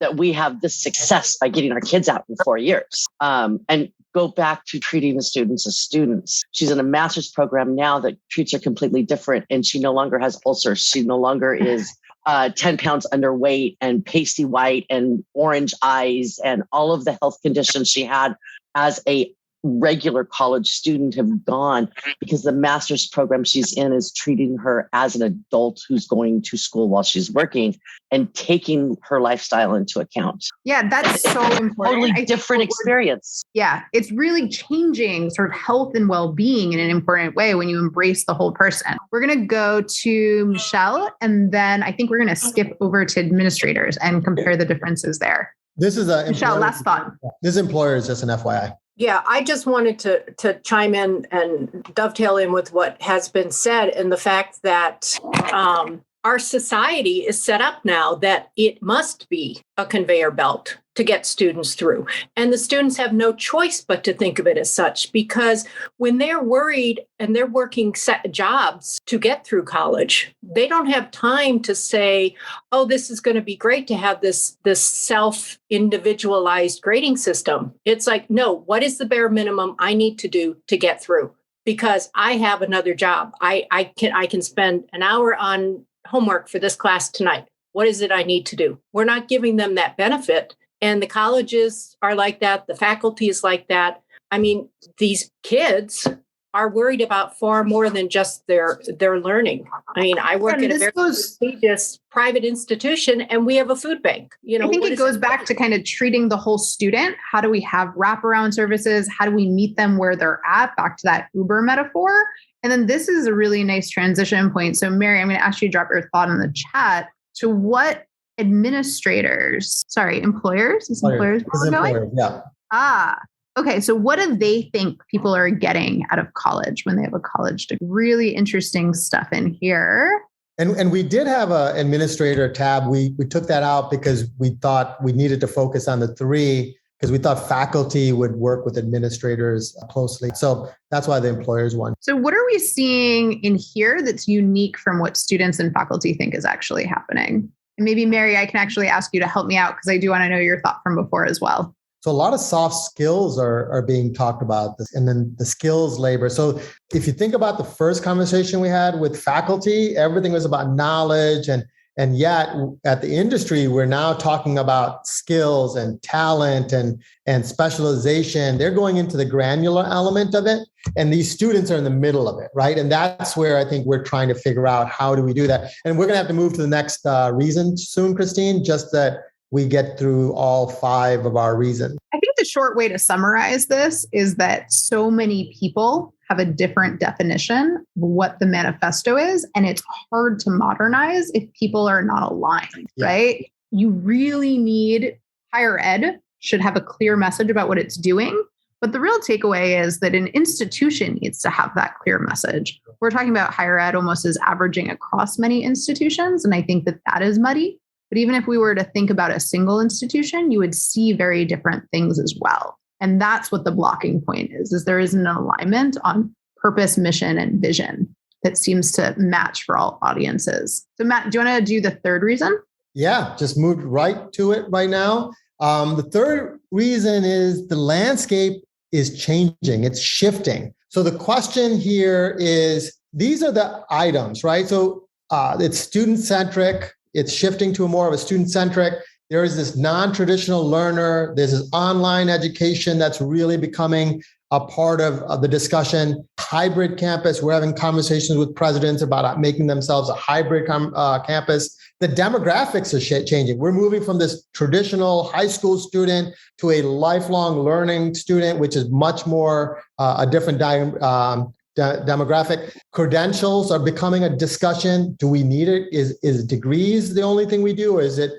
that we have this success by getting our kids out in 4 years. And go back to treating the students as students. She's in a master's program now that treats her completely different, and she no longer has ulcers. She no longer is 10 pounds underweight and pasty white and orange eyes, and all of the health conditions she had as a regular college student have gone, because the master's program she's in is treating her as an adult who's going to school while she's working and taking her lifestyle into account. Yeah, that's so important. Totally different experience. Yeah, it's really changing sort of health and well-being in an important way when you embrace the whole person. We're going to go to Michelle, and then I think we're going to skip over to administrators and compare the differences there. This is Michelle, last thought. This employer is just an FYI. Yeah, I just wanted to chime in and dovetail in with what has been said, and the fact that our society is set up now that it must be a conveyor belt to get students through. And the students have no choice but to think of it as such, because when they're worried and they're working set jobs to get through college, they don't have time to say, oh, this is going to be great to have this self-individualized grading system. It's like, no, what is the bare minimum I need to do to get through? Because I have another job. I can spend an hour on homework for this class tonight. What is it I need to do? We're not giving them that benefit. And the colleges are like that. The faculty is like that. I mean, these kids are worried about far more than just their learning. I mean, I work at a very prestigious private institution, and we have a food bank. I think it goes back to kind of treating the whole student. How do we have wraparound services? How do we meet them where they're at? Back to that Uber metaphor. And then this is a really nice transition point. So Mary, I'm going to ask you to drop your thought in the chat. So what employers, is employers going? Yeah. Okay. So what do they think people are getting out of college when they have a college degree? Really interesting stuff in here. And we did have an administrator tab. We took that out because we thought we needed to focus on the three, because we thought faculty would work with administrators closely. So that's why the employers won. So what are we seeing in here that's unique from what students and faculty think is actually happening? And maybe, Mary, I can actually ask you to help me out, because I do want to know your thought from before as well. So a lot of soft skills are being talked about, and then the skills labor. So if you think about the first conversation we had with faculty, everything was about knowledge, and yet at the industry, we're now talking about skills and talent and specialization. They're going into the granular element of it, and these students are in the middle of it, right? And that's where I think we're trying to figure out, how do we do that? And we're going to have to move to the next reason soon, Christine, just that we get through all 5 of our reasons. I think the short way to summarize this is that so many people have a different definition of what the manifesto is, and it's hard to modernize if people are not aligned, right? You really need higher ed should have a clear message about what it's doing. But the real takeaway is that an institution needs to have that clear message. We're talking about higher ed almost as averaging across many institutions, and I think that is muddy. But even if we were to think about a single institution, you would see very different things as well. And that's what the blocking point is there isn't an alignment on purpose, mission, and vision that seems to match for all audiences. So Matt, do you want to do the third reason? Yeah, just moved right to it right now. The third reason is the landscape is changing. It's shifting. So the question here is, these are the items, right? So it's student-centric. It's shifting to more of a student-centric. There is this non-traditional learner. There's this online education that's really becoming a part of the discussion. Hybrid campus. We're having conversations with presidents about making themselves a hybrid campus. The demographics are changing. We're moving from this traditional high school student to a lifelong learning student, which is much more a different demographic. Credentials are becoming a discussion. Do we need it? Is degrees the only thing we do? Or is it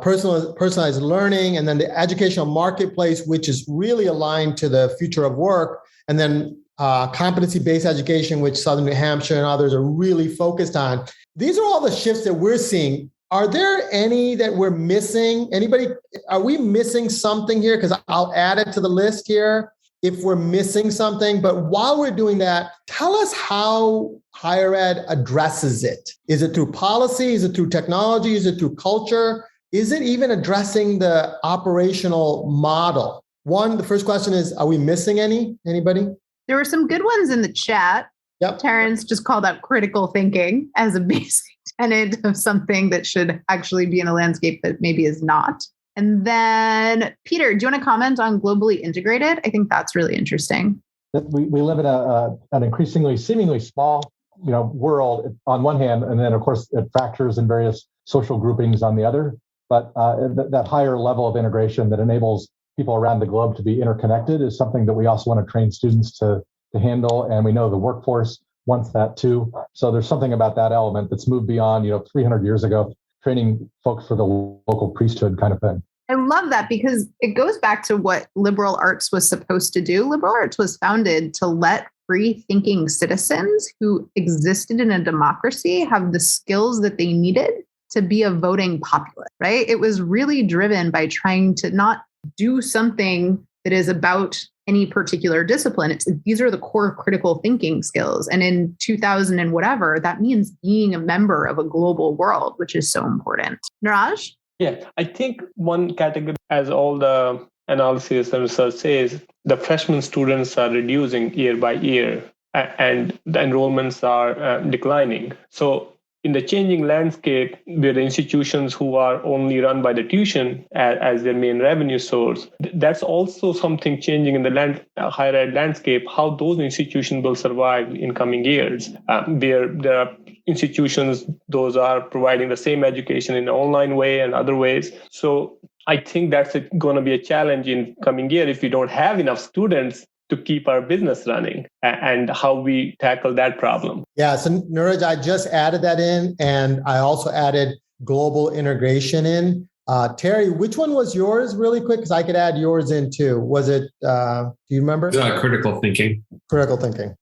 personalized learning? And then the educational marketplace, which is really aligned to the future of work. And then competency-based education, which Southern New Hampshire and others are really focused on. These are all the shifts that we're seeing. Are there any that we're missing? Anybody, are we missing something here? Because I'll add it to the list here if we're missing something. But while we're doing that, tell us how higher ed addresses it. Is it through policy? Is it through technology? Is it through culture? Is it even addressing the operational model? The first question is, are we missing anybody? There were some good ones in the chat. Yep. Terrence just called out critical thinking as a basic tenet of something that should actually be in a landscape that maybe is not. And then, Peter, do you want to comment on globally integrated? I think that's really interesting. We live in an increasingly, seemingly small, world on one hand, and then of course it fractures in various social groupings on the other. But that higher level of integration that enables people around the globe to be interconnected is something that we also want to train students to handle. And we know the workforce wants that too. So there's something about that element that's moved beyond, 300 years ago, training folks for the local priesthood kind of thing. I love that because it goes back to what liberal arts was supposed to do. Liberal arts was founded to let free thinking citizens who existed in a democracy have the skills that they needed to be a voting populace, right? It was really driven by trying to not do something that is about any particular discipline. These are the core critical thinking skills. And in 2000 and whatever, that means being a member of a global world, which is so important. Niraj? Yeah, I think one category, as all the analysis and research says, the freshman students are reducing year by year and the enrollments are declining. So in the changing landscape, where the institutions who are only run by the tuition as their main revenue source, that's also something changing in the higher ed landscape, how those institutions will survive in coming years. Where there are institutions, those are providing the same education in an online way and other ways. So I think that's going to be a challenge in coming year if we don't have enough students to keep our business running, and how we tackle that problem. Yeah, so Niraj, I just added that in, and I also added global integration in. Terry, which one was yours really quick? Because I could add yours in too. Was it, do you remember? Critical thinking. Critical thinking.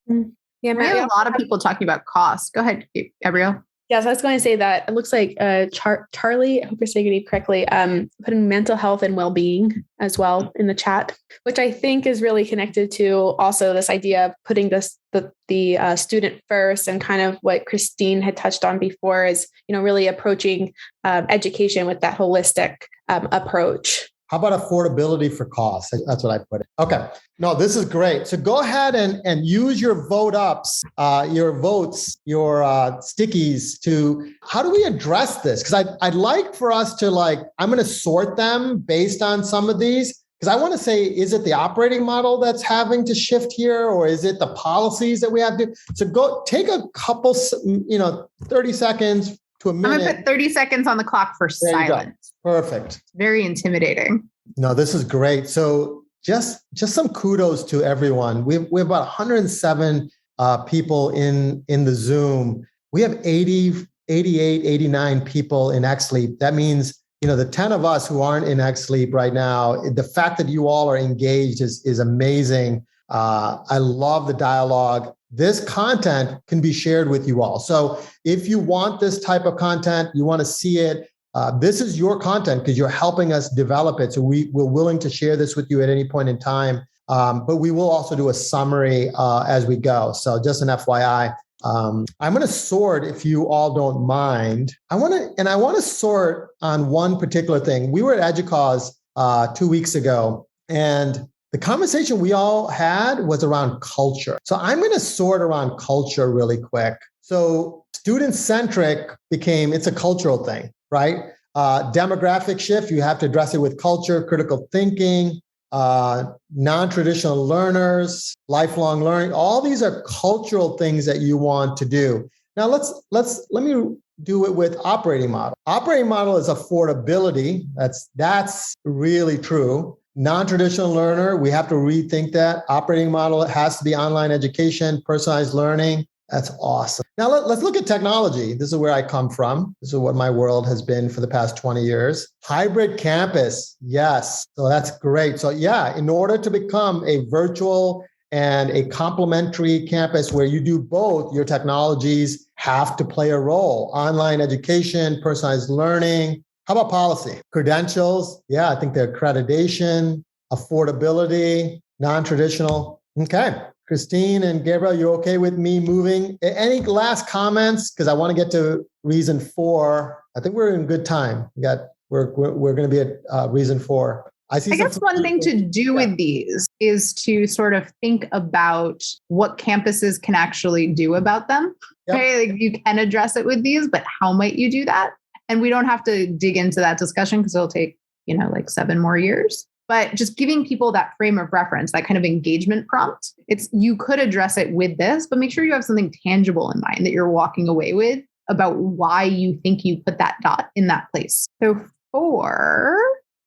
Yeah, we have a lot of people talking about cost. Go ahead, Gabrielle. Yes, I was going to say that it looks like Charlie, I hope you're saying your name correctly, putting mental health and well-being as well in the chat, which I think is really connected to also this idea of putting the student first, and kind of what Christine had touched on before is, really approaching education with that holistic approach. How about affordability for cost? That's what I put it. Okay. No, this is great. So go ahead and use your vote ups, your votes, your stickies to, how do we address this? Because I'd like for us to I'm going to sort them based on some of these. Because I want to say, is it the operating model that's having to shift here, or is it the policies that we have to? So go take a couple, 30 seconds to a minute. I'm going to put 30 seconds on the clock for silence. Perfect. Very intimidating. No, this is great. So just some kudos to everyone. We have about 107 people in the Zoom. We have 88, 89 people in XLEAP. That means, the 10 of us who aren't in XLEAP right now, the fact that you all are engaged is amazing. I love the dialogue. This content can be shared with you all. So if you want this type of content, you want to see it, this is your content because you're helping us develop it. So we're willing to share this with you at any point in time. But we will also do a summary as we go. So just an FYI. I'm going to sort, if you all don't mind. I want to sort on one particular thing. We were at EDUCAUSE 2 weeks ago, and the conversation we all had was around culture. So I'm going to sort around culture really quick. So student-centric it's a cultural thing, right? Demographic shift, you have to address it with culture, critical thinking, non-traditional learners, lifelong learning. All these are cultural things that you want to do. Now let me do it with operating model. Operating model is affordability. That's really true. Non-traditional learner, we have to rethink that. Operating model, it has to be online education, personalized learning. That's awesome. Now let's look at technology. This is where I come from. This is what my world has been for the past 20 years. Hybrid campus. Yes. So that's great. So yeah, in order to become a virtual and a complementary campus where you do both, your technologies have to play a role. Online education, personalized learning. How about policy? Credentials. Yeah, I think the accreditation, affordability, non-traditional. Okay. Christine and Gabriel, you okay with me moving? Any last comments? Because I want to get to reason 4. I think we're in good time. We're going to be at reason 4. I guess one thing to do with these is to sort of think about what campuses can actually do about them. Yep. Okay, like you can address it with these, but how might you do that? And we don't have to dig into that discussion because it'll take, like 7 more years. But just giving people that frame of reference, that kind of engagement prompt, you could address it with this, but make sure you have something tangible in mind that you're walking away with about why you think you put that dot in that place. So 4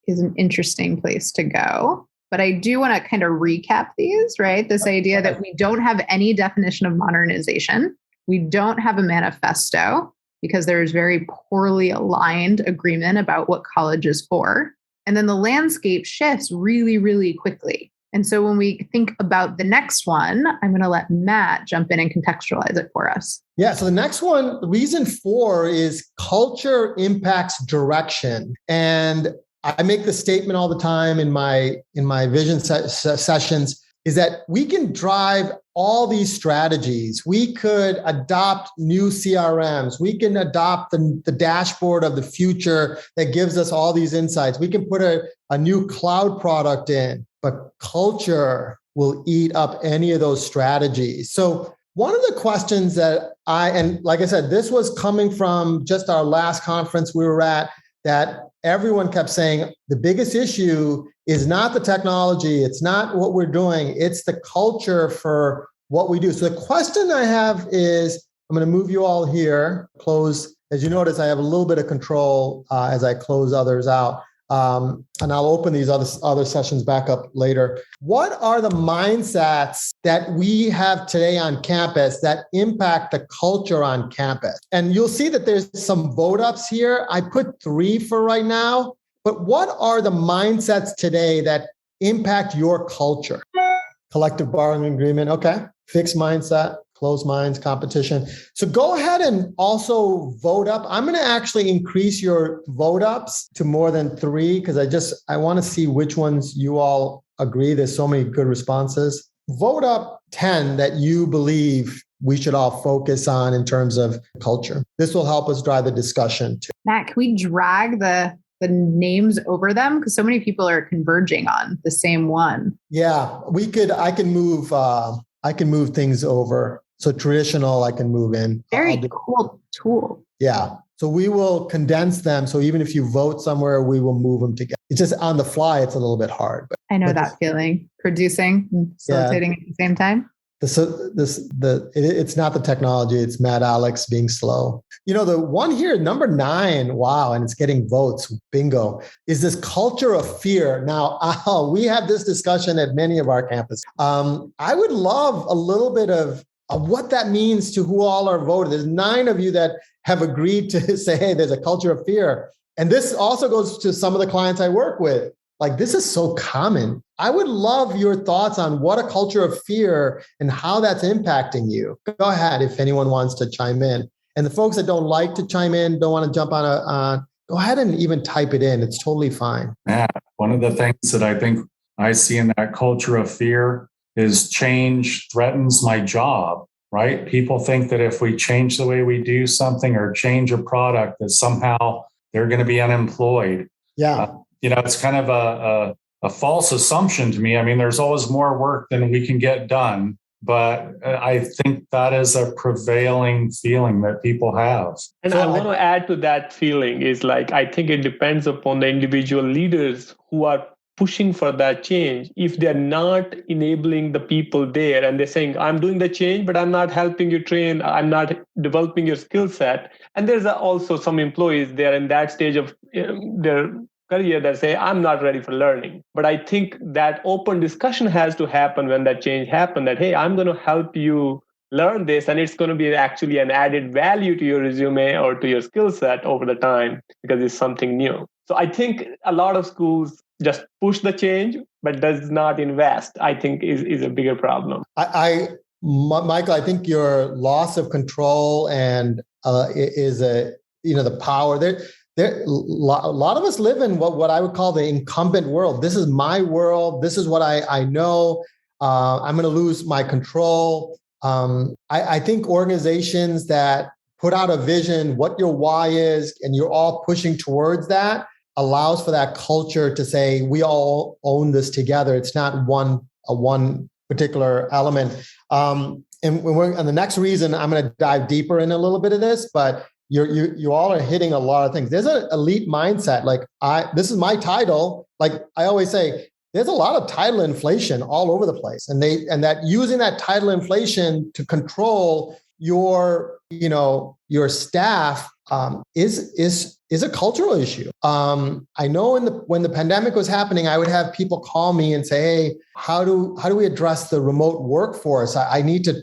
is an interesting place to go. But I do want to kind of recap these, right? This idea that we don't have any definition of modernization. We don't have a manifesto because there's very poorly aligned agreement about what college is for. And then the landscape shifts really, really quickly. And so when we think about the next one, I'm going to let Matt jump in and contextualize it for us. Yeah. So the next one, reason 4 is culture impacts direction. And I make the statement all the time in my vision sessions is that we can drive all these strategies. We could adopt new CRMs. We can adopt the dashboard of the future that gives us all these insights. We can put a new cloud product in, but culture will eat up any of those strategies. So one of the questions that and like I said, this was coming from just our last conference we were at, that everyone kept saying the biggest issue is not the technology, it's not what we're doing, it's the culture for what we do. So the question I have is, I'm going to move you all here, close. As you notice, I have a little bit of control as I close others out. And I'll open these other sessions back up later. What are the mindsets that we have today on campus that impact the culture on campus? And you'll see that there's some vote ups here. I put 3 for right now, but what are the mindsets today that impact your culture? Collective bargaining agreement. Okay. Fixed mindset. Closed minds, competition. So go ahead and also vote up. I'm going to actually increase your vote ups to more than 3 because I want to see which ones you all agree. There's so many good responses. Vote up 10 that you believe we should all focus on in terms of culture. This will help us drive the discussion too. Matt, can we drag the names over them? Because so many people are converging on the same one. Yeah, I can move things over. So traditional, I can move in. Very cool tool. Yeah. So we will condense them. So even if you vote somewhere, we will move them together. It's just on the fly. It's a little bit hard. I know that feeling. Producing and facilitating at the same time. It's not the technology. It's Matt Alex being slow. The one here, number 9, wow, and it's getting votes. Bingo. Is this culture of fear. Now, we have this discussion at many of our campuses. I would love a little bit of what that means to who all are voted. There's 9 of you that have agreed to say, hey, there's a culture of fear. And this also goes to some of the clients I work with. Like, this is so common. I would love your thoughts on what a culture of fear and how that's impacting you. Go ahead if anyone wants to chime in. And the folks that don't like to chime in, don't want to jump on go ahead and even type it in. It's totally fine. Matt, one of the things that I think I see in that culture of fear is change threatens my job, right? People think that if we change the way we do something or change a product, that somehow they're going to be unemployed. Yeah. It's kind of a false assumption to me. I mean, there's always more work than we can get done, but I think that is a prevailing feeling that people have. And I want to add to that feeling is I think it depends upon the individual leaders who are pushing for that change. If they're not enabling the people there and they're saying, I'm doing the change, but I'm not helping you train, I'm not developing your skill set. And there's also some employees there in that stage of their career that say, I'm not ready for learning. But I think that open discussion has to happen when that change happens, that, hey, I'm going to help you learn this, and it's going to be actually an added value to your resume or to your skill set over the time because it's something new. So I think a lot of schools just push the change, but does not invest, I think is a bigger problem. Michael, I think your loss of control and is the power there. A lot of us live in what I would call the incumbent world. This is my world. This is what I know. I'm going to lose my control. I think organizations that put out a vision, what your why is, and you're all pushing towards that, allows for that culture to say, we all own this together. It's not one particular element. And the next reason, I'm going to dive deeper in a little bit of this, but you all are hitting a lot of things. There's an elite mindset. This is my title. Like I always say, there's a lot of title inflation all over the place. And that using that title inflation to control your staff is a cultural issue. I know when the pandemic was happening, I would have people call me and say, "Hey, how do we address the remote workforce? I need to,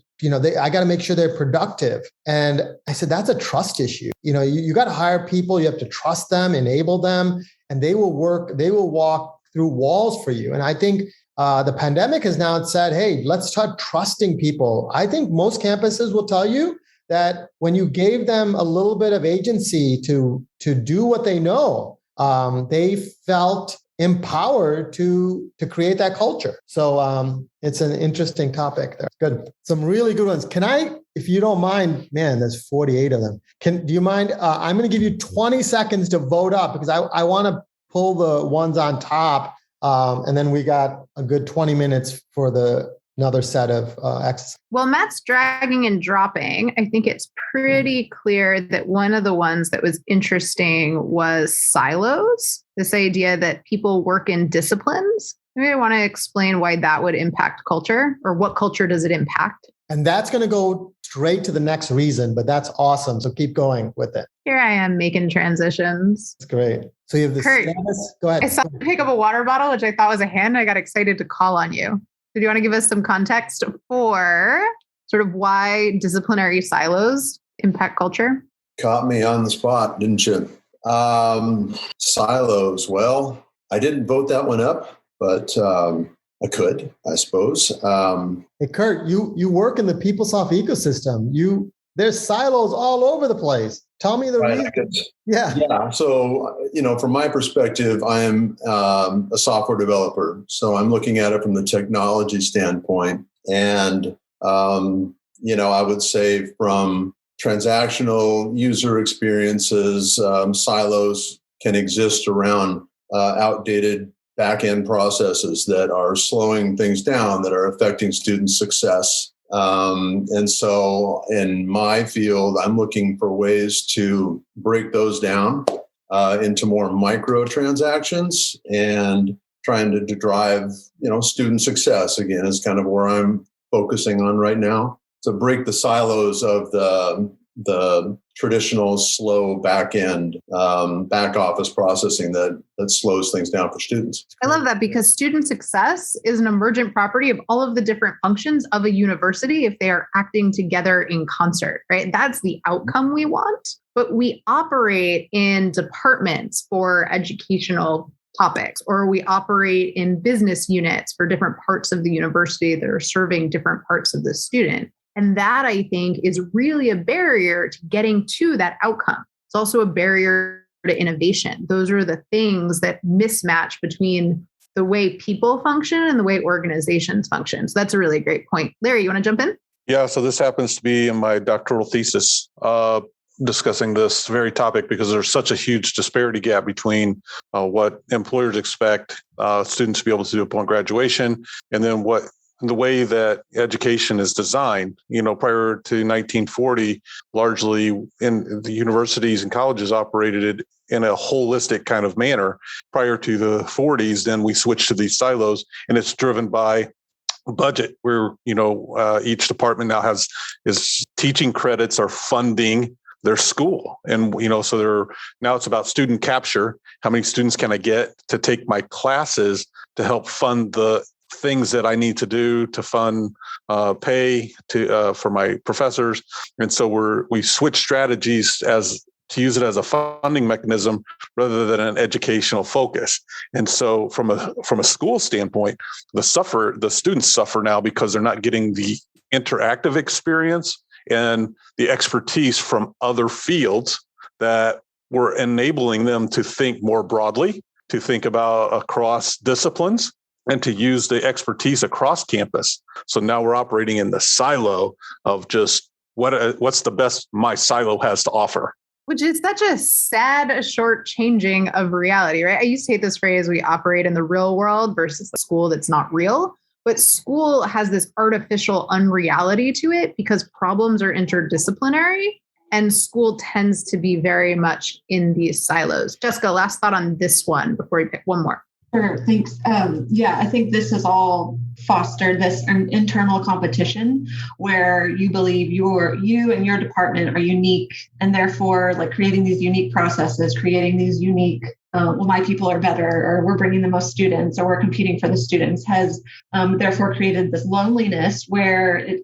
I got to make sure they're productive." And I said, that's a trust issue. You got to hire people. You have to trust them, enable them, and they will walk through walls for you. And I think the pandemic has now said, hey, let's start trusting people. I think most campuses will tell you that when you gave them a little bit of agency to do what they know, they felt empowered to create that culture. So it's an interesting topic there. Good. Some really good ones. Can I, if you don't mind, man, there's 48 of them. Do you mind? I'm going to give you 20 seconds to vote up because I want to pull the ones on top. And then we got a good 20 minutes for another set of exercises. Well, Matt's dragging and dropping. I think it's pretty clear that one of the ones that was interesting was silos, this idea that people work in disciplines. Maybe I want to explain why that would impact culture, or what culture does it impact? And that's going to go straight to the next reason, but that's awesome. So keep going with it. Here I am making transitions. That's great. So you have the Kurt, status. Go ahead. I saw you pick up a water bottle, which I thought was a hand. I got excited to call on you. So do you want to give us some context for sort of why disciplinary silos impact culture? Caught me on the spot, didn't you? Silos. Well, I didn't vote that one up, but I could, I suppose. Hey, Kurt, you work in the PeopleSoft ecosystem. There's silos all over the place. Tell me the reason. Yeah. So, from my perspective, I am a software developer. So I'm looking at it from the technology standpoint. And, I would say from transactional user experiences, silos can exist around outdated back-end processes that are slowing things down, that are affecting student success. And so in my field, I'm looking for ways to break those down into more micro transactions and trying to drive, student success again is kind of where I'm focusing on right now. To break the silos of the traditional slow back office processing that slows things down for students. I love that because student success is an emergent property of all of the different functions of a university if they are acting together in concert, right? That's the outcome we want, but we operate in departments for educational topics, or we operate in business units for different parts of the university that are serving different parts of the student. And that, I think, is really a barrier to getting to that outcome. It's also a barrier to innovation. Those are the things that mismatch between the way people function and the way organizations function. So that's a really great point. Larry, you want to jump in? Yeah, so this happens to be in my doctoral thesis, discussing this very topic because there's such a huge disparity gap between what employers expect students to be able to do upon graduation and then the way that education is designed. Prior to 1940, largely in the universities and colleges operated in a holistic kind of manner. Prior to the 40s, then we switched to these silos, and it's driven by budget, where each department now has teaching credits are funding their school, and so now it's about student capture. How many students can I get to take my classes to help fund the things that I need to do to fund pay for my professors? And so we switch strategies to use it as a funding mechanism rather than an educational focus. And so from a school standpoint, the students suffer now because they're not getting the interactive experience and the expertise from other fields that were enabling them to think more broadly, to think about across disciplines, and to use the expertise across campus. So now we're operating in the silo of just what's the best my silo has to offer. Which is such a sad short changing of reality, right? I used to hate this phrase, we operate in the real world versus the school that's not real. But school has this artificial unreality to it because problems are interdisciplinary and school tends to be very much in these silos. Jessica, last thought on this one before we pick one more. Sure, thanks. I think this has all fostered this internal competition where you believe you and your department are unique, and therefore, like creating these unique processes, creating these unique. My people are better, or we're bringing the most students, or we're competing for the students, has therefore created this loneliness where it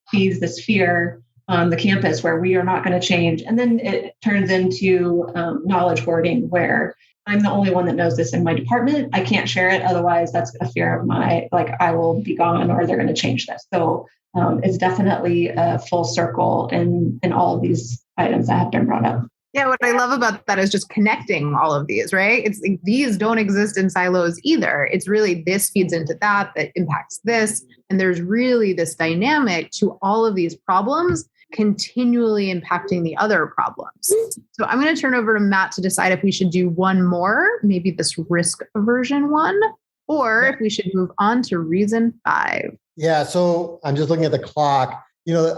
feeds this fear on the campus where we are not going to change, and then it turns into knowledge hoarding where I'm the only one that knows this in my department. I can't share it. Otherwise, that's a fear of I will be gone or they're going to change this. So it's definitely a full circle in all of these items that have been brought up. Yeah, what I love about that is just connecting all of these, right? It's like, these don't exist in silos either. It's really this feeds into that impacts this. And there's really this dynamic to all of these problems continually impacting the other problems. So I'm going to turn over to Matt to decide if we should do one more, maybe this risk aversion one, or if we should move on to reason 5. Yeah, so I'm just looking at the clock.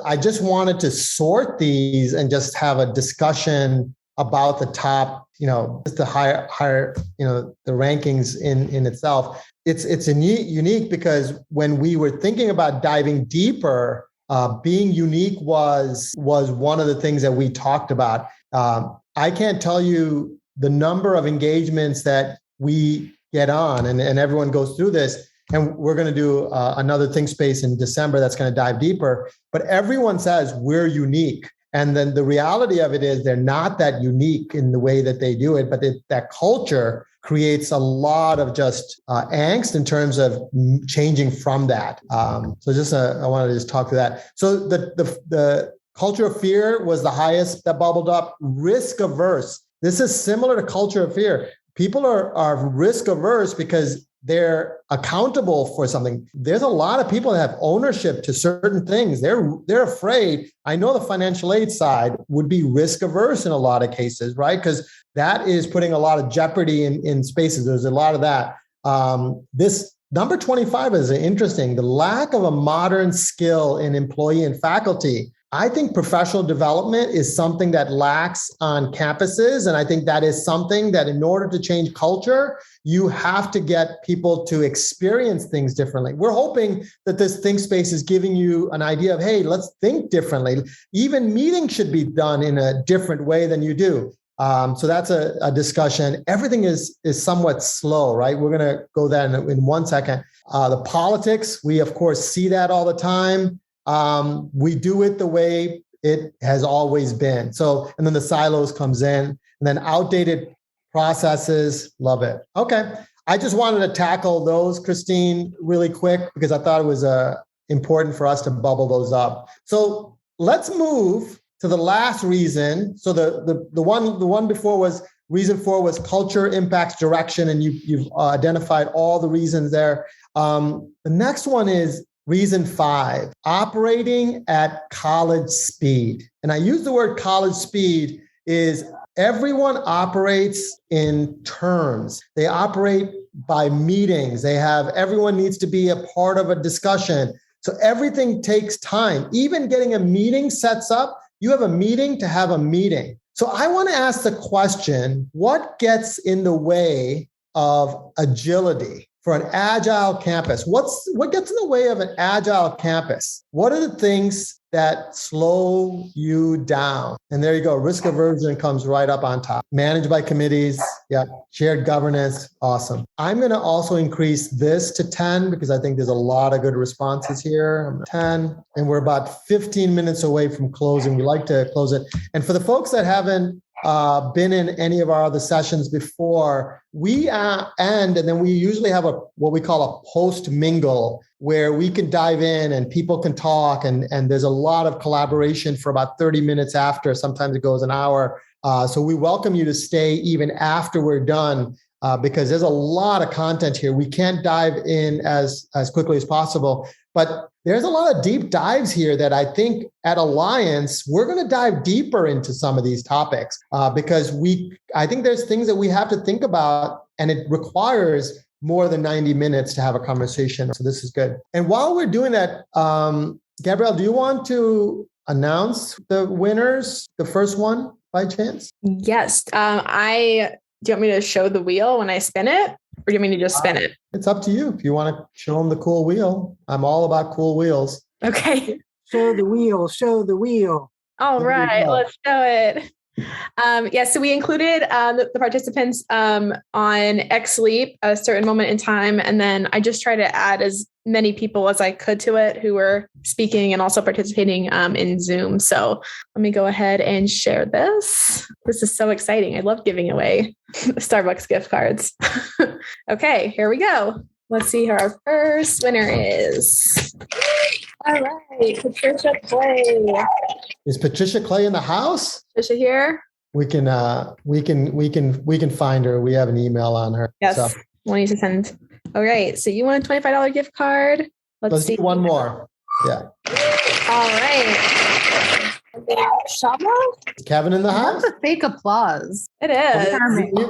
I just wanted to sort these and just have a discussion about the top, just the higher, the rankings in itself. It's unique because when we were thinking about diving deeper, being unique was one of the things that we talked about. I can't tell you the number of engagements that we get on, and everyone goes through this. And we're going to do another ThinkSpace in December that's going to dive deeper. But everyone says we're unique. And then the reality of it is they're not that unique in the way that they do it, but that culture creates a lot of just angst in terms of changing from that. So just I wanted to just talk to that. So the culture of fear was the highest that bubbled up. Risk averse. This is similar to culture of fear. People are risk averse because they're accountable for something. There's a lot of people that have ownership to certain things. They're afraid. I know the financial aid side would be risk averse in a lot of cases, right? Because that is putting a lot of jeopardy in spaces. There's a lot of that. This number 25 is interesting. The lack of a modern skill in employee and faculty. I think professional development is something that lacks on campuses. And I think that is something that in order to change culture, you have to get people to experience things differently. We're hoping that this ThinkSpace is giving you an idea of, hey, let's think differently. Even meetings should be done in a different way than you do. So that's a discussion. Everything is somewhat slow, right? We're going to go there in 1 second. The politics, we of course see that all the time. We do it the way it has always been. So, and then the silos comes in, and then outdated processes. Love it. Okay. I just wanted to tackle those, Christine, really quick, because I thought it was important for us to bubble those up. So let's move to the last reason. So the one before was reason 4 was culture impacts direction, and you've identified all the reasons there. The next one is reason 5, operating at college speed. And I use the word college speed is everyone operates in terms. They operate by meetings. Everyone needs to be a part of a discussion. So everything takes time. Even getting a meeting sets up, you have a meeting to have a meeting. So I want to ask the question, what gets in the way of agility? For an agile campus, what gets in the way of an agile campus? What are the things that slow you down? And there you go. Risk aversion comes right up on top. Managed by committees. Yeah. Shared governance. Awesome. I'm going to also increase this to 10 because I think there's a lot of good responses here. 10. And we're about 15 minutes away from closing. We like to close it. And for the folks that haven't been in any of our other sessions before, we end, and then we usually have what we call a post mingle, where we can dive in and people can talk, and there's a lot of collaboration for about 30 minutes after. Sometimes it goes an hour. So we welcome you to stay even after we're done, because there's a lot of content here. We can't dive in as quickly as possible, but there's a lot of deep dives here that I think at Alliance, we're going to dive deeper into some of these topics, because I think there's things that we have to think about, and it requires more than 90 minutes to have a conversation. So this is good. And while we're doing that, Gabrielle, do you want to announce the winners, the first one by chance? Yes. Do you want me to show the wheel when I spin it, or do you want me to just spin it? It's up to you. If you want to show them the cool wheel, I'm all about cool wheels. Okay. Show the wheel. Show the wheel. All right, let's show it. So we included the participants on XLeap at a certain moment in time. And then I just try to add as many people as I could to it who were speaking and also participating in Zoom. So let me go ahead and share this. This is so exciting. I love giving away Starbucks gift cards. Okay, here we go. Let's see who our first winner is. All right, Patricia Clay. Is Patricia Clay in the house? Patricia here. We can find her. We have an email on her. Yes. So. We'll need to send. All right. So you want a $25 gift card? Let's see. Do one more. Yeah. All right. Shama? Is Kevin in the house? That's a fake applause. It is.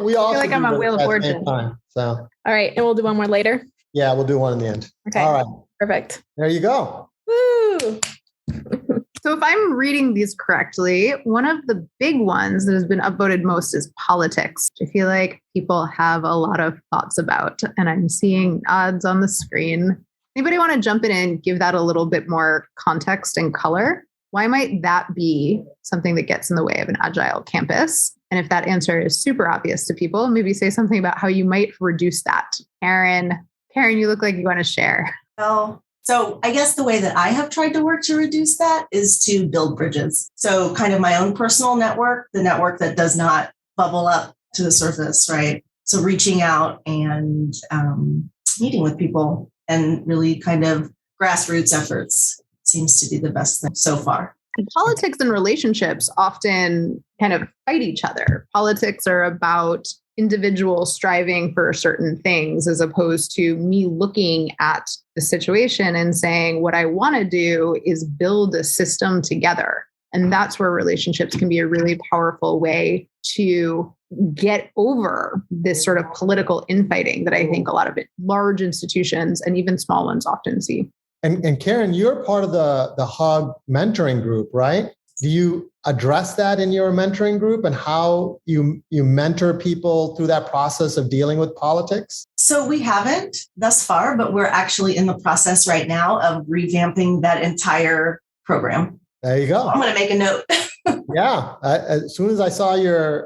We all feel like I'm on Wheel of Fortune. So. All right. And we'll do one more later. Yeah, we'll do one in the end. Okay. All right. Perfect. There you go. Woo! So if I'm reading these correctly, one of the big ones that has been upvoted most is politics. I feel like people have a lot of thoughts about, and I'm seeing nods on the screen. Anybody want to jump in and give that a little bit more context and color? Why might that be something that gets in the way of an agile campus? And if that answer is super obvious to people, maybe say something about how you might reduce that. Karen, you look like you want to share. Well, so I guess the way that I have tried to work to reduce that is to build bridges. So kind of my own personal network, the network that does not bubble up to the surface, right? So reaching out and meeting with people and really kind of grassroots efforts seems to be the best thing so far. Politics and relationships often kind of fight each other. Politics are about individuals striving for certain things as opposed to me looking at the situation and saying, what I want to do is build a system together. And that's where relationships can be a really powerful way to get over this sort of political infighting that I think a lot of large institutions and even small ones often see. And Karen, you're part of the HUG mentoring group, right? Do you address that in your mentoring group and how you mentor people through that process of dealing with politics? So we haven't thus far, but we're actually in the process right now of revamping that entire program. There you go. I'm going to make a note. Yeah. As soon as I saw you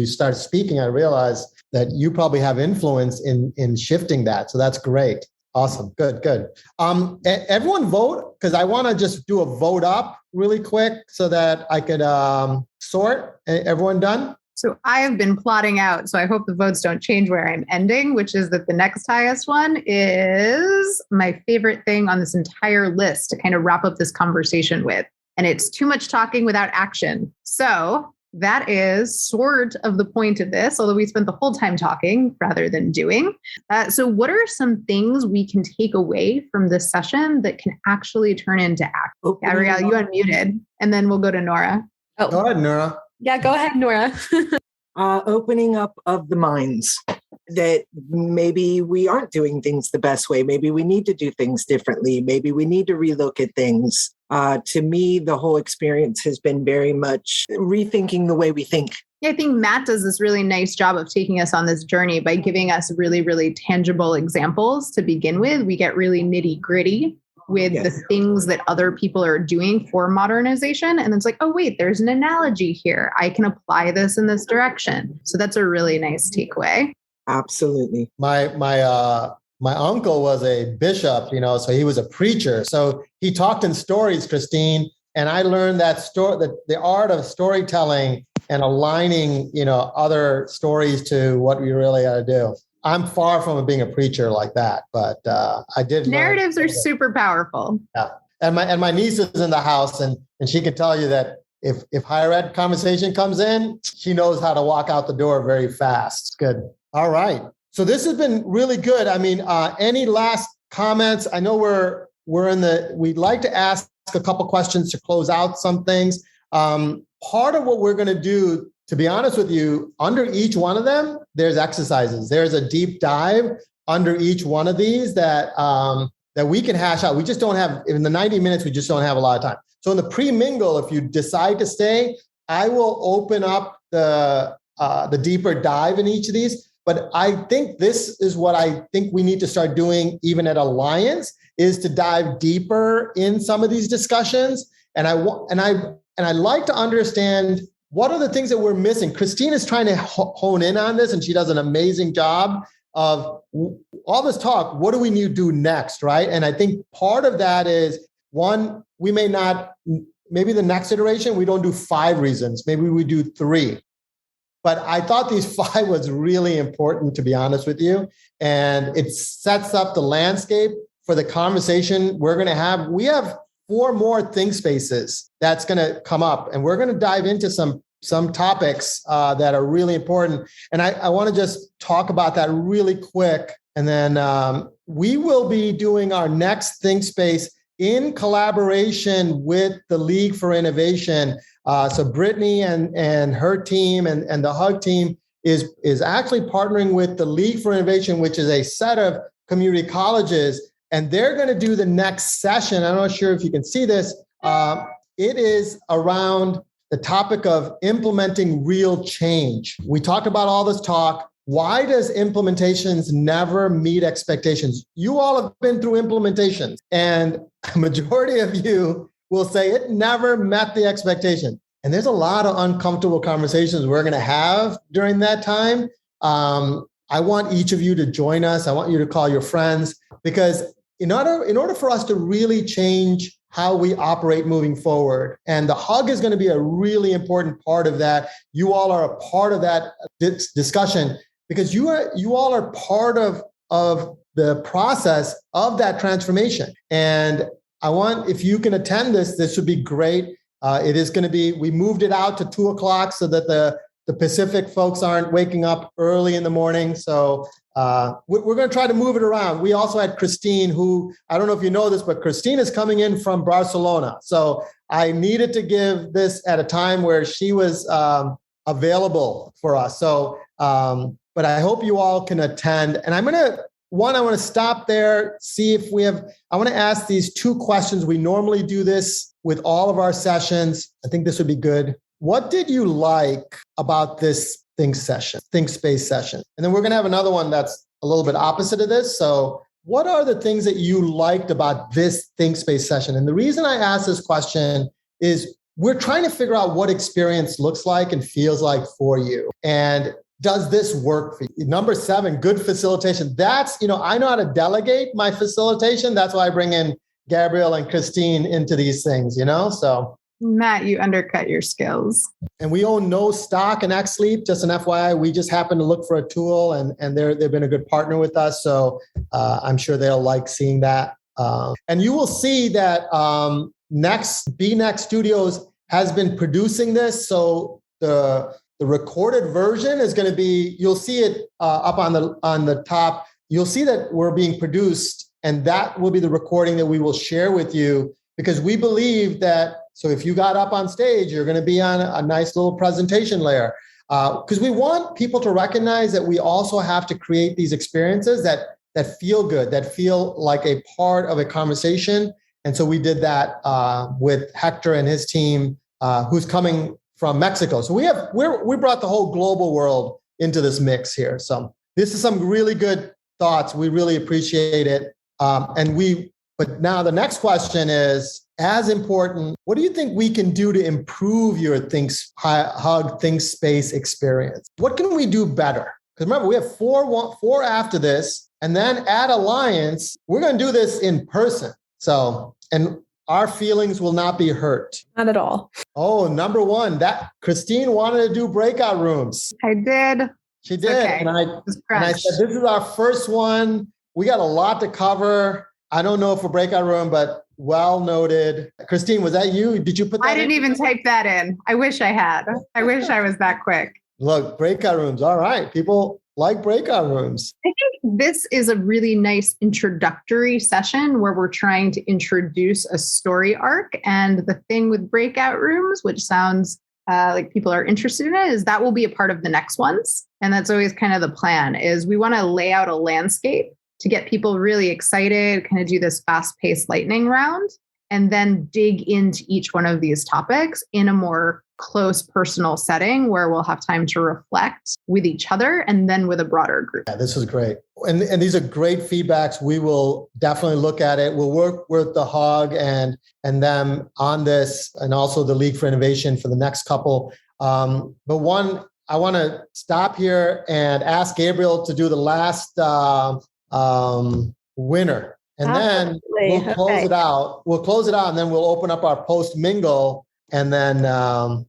start speaking, I realized that you probably have influence in shifting that. So that's great. Awesome. Good. Everyone vote, because I want to just do a vote up really quick so that I could sort. Everyone done? So I have been plotting out, so I hope the votes don't change where I'm ending, which is that the next highest one is my favorite thing on this entire list to kind of wrap up this conversation with. And it's too much talking without action. So that is sort of the point of this, although we spent the whole time talking rather than doing. So what are some things we can take away from this session that can actually turn into action? Gabrielle, you unmuted, and then we'll go to Nora. Oh. Go ahead, Nora. Yeah, go ahead, Nora. Opening up of the minds that maybe we aren't doing things the best way. Maybe we need to do things differently. Maybe we need to relook at things. To me, the whole experience has been very much rethinking the way we think. Yeah, I think Matt does this really nice job of taking us on this journey by giving us really, really tangible examples to begin with. We get really nitty gritty with the things that other people are doing for modernization. And it's like, oh, wait, there's an analogy here. I can apply this in this direction. So that's a really nice takeaway. Absolutely. My uncle was a bishop, so he was a preacher. So he talked in stories, Christine, And I learned that the art of storytelling and aligning, other stories to what we really got to do. I'm far from being a preacher like that, but I did. Narratives are super powerful. Yeah. And my niece is in the house, and she can tell you that if higher ed conversation comes in, she knows how to walk out the door very fast. It's good. All right. So this has been really good. I mean, any last comments? I know we'd like to ask a couple questions to close out some things. Part of what we're going to do, to be honest with you, under each one of them, there's exercises. There's a deep dive under each one of these that we can hash out. We just don't have, in the 90 minutes, we just don't have a lot of time. So in the pre-mingle, if you decide to stay, I will open up the deeper dive in each of these. But I think this is what I think we need to start doing even at Alliance, is to dive deeper in some of these discussions. And I like to understand what are the things that we're missing. Christine is trying to hone in on this, and she does an amazing job of all this talk. What do we need to do next, right? And I think part of that is, one, maybe the next iteration, we don't do 5 reasons. Maybe we do 3. But I thought these 5 was really important, to be honest with you. And it sets up the landscape for the conversation we're going to have. We have 4 more think spaces that's going to come up, and we're going to dive into some topics that are really important. And I want to just talk about that really quick. And then we will be doing our next think space in collaboration with the League for Innovation. So Brittany and her team and the HUG team is actually partnering with the League for Innovation, which is a set of community colleges. And they're going to do the next session. I'm not sure if you can see this. It is around the topic of implementing real change. We talked about all this talk. Why does implementations never meet expectations? You all have been through implementations, and a majority of you will say it never met the expectation. And there's a lot of uncomfortable conversations we're going to have during that time. I want each of you to join us. I want you to call your friends, because in order for us to really change how we operate moving forward, and the HUG is going to be a really important part of that. You all are a part of that discussion, because you all are part of the process of that transformation. And I want, if you can attend this would be great. It is going to be, we moved it out to 2:00 so that the Pacific folks aren't waking up early in the morning. So we're going to try to move it around. We also had Christine, who, I don't know if you know this, but Christine is coming in from Barcelona. So I needed to give this at a time where she was available for us. So, but I hope you all can attend. And I want to stop there, see if we have, I want to ask these 2 questions. We normally do this with all of our sessions. I think this would be good. What did you like about this think space session? And then we're going to have another one that's a little bit opposite of this. So what are the things that you liked about this think space session? And the reason I ask this question is we're trying to figure out what experience looks like and feels like for you. And does this work for you? Number 7, good facilitation. That's, I know how to delegate my facilitation. That's why I bring in Gabrielle and Christine into these things, so. Matt, you undercut your skills. And we own no stock in XLeap, just an FYI. We just happen to look for a tool, and they've been a good partner with us. So I'm sure they'll like seeing that. And you will see that BNext Studios has been producing this. So the recorded version is going to be, you'll see it up on the top. You'll see that we're being produced, and that will be the recording that we will share with you, because we believe that, so if you got up on stage, you're going to be on a nice little presentation layer, because we want people to recognize that we also have to create these experiences that feel good, that feel like a part of a conversation. And so we did that with Hector and his team, who's coming from Mexico. So we brought the whole global world into this mix here. So this is some really good thoughts. We really appreciate it. But now the next question is, as important, what do you think we can do to improve your HUG Think Space experience? What can we do better? Because remember, we have 4 after this, and then at Alliance, we're going to do this in person. So, and our feelings will not be hurt. Not at all. Oh, number one, that Christine wanted to do breakout rooms. I did. She did. Okay. And I said, this is our first one. We got a lot to cover. I don't know if a breakout room, but well noted. Christine, was that you? Did you put that I didn't even type that in. I wish I had. I wish I was that quick. Look, breakout rooms. All right. People like breakout rooms. I think this is a really nice introductory session where we're trying to introduce a story arc. And the thing with breakout rooms, which sounds like people are interested in it, is that will be a part of the next ones. And that's always kind of the plan, is we want to lay out a landscape to get people really excited, kind of do this fast-paced lightning round, and then dig into each one of these topics in a more close personal setting where we'll have time to reflect with each other and then with a broader group. Yeah, this is great. And these are great feedbacks. We will definitely look at it. We'll work with the HOG and them on this, and also the League for Innovation for the next couple. But one, I want to stop here and ask Gabriel to do the last winner. And then we'll close it out. We'll close it out, and then we'll open up our post mingle. And then, all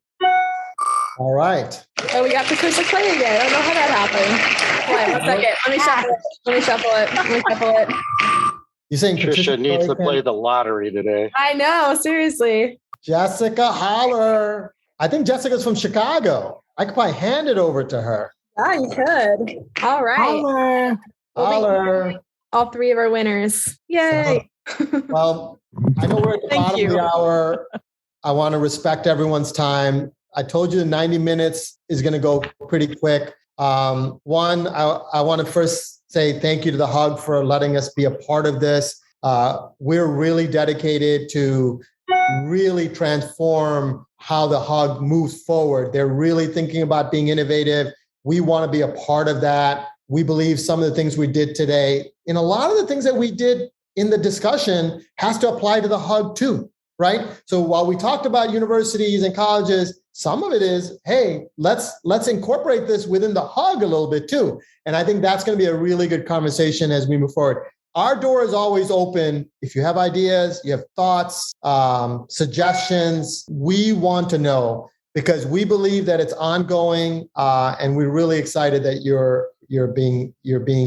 right. Oh, we got Patricia Clay again. I don't know how that happened. Wait, 1 second. Let me shuffle it. You're saying Patricia needs to play the lottery today. I know, seriously. Jessica Holler. I think Jessica's from Chicago. I could probably hand it over to her. Oh, you could. All right. Holler. All three of our winners. Yay. Well, I know we're at the bottom of the hour. I want to respect everyone's time. I told you the 90 minutes is going to go pretty quick. One, I want to first say thank you to the HOG for letting us be a part of this. We're really dedicated to really transform how the HOG moves forward. They're really thinking about being innovative. We want to be a part of that. We believe some of the things we did today, and a lot of the things that we did in the discussion has to apply to the HOG too. Right? So while we talked about universities and colleges, some of it is, hey, let's incorporate this within the HOG a little bit too. And I think that's going to be a really good conversation as we move forward. Our door is always open. If you have ideas, you have thoughts, suggestions, we want to know, because we believe that it's ongoing, and we're really excited that you're being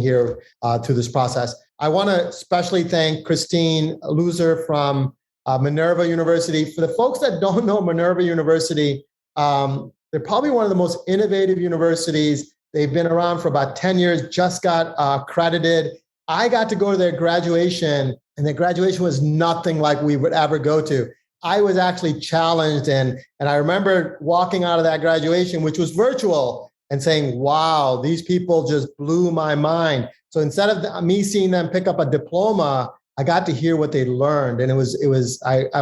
here through this process. I want to especially thank Christine Loser from Minerva University. For the folks that don't know Minerva University, they're probably one of the most innovative universities. They've been around for about 10 years, just got accredited. I got to go to their graduation, and their graduation was nothing like we would ever go to. I was actually challenged, and I remember walking out of that graduation, which was virtual, and saying, wow, these people just blew my mind. So instead of me seeing them pick up a diploma, I got to hear what they learned. And I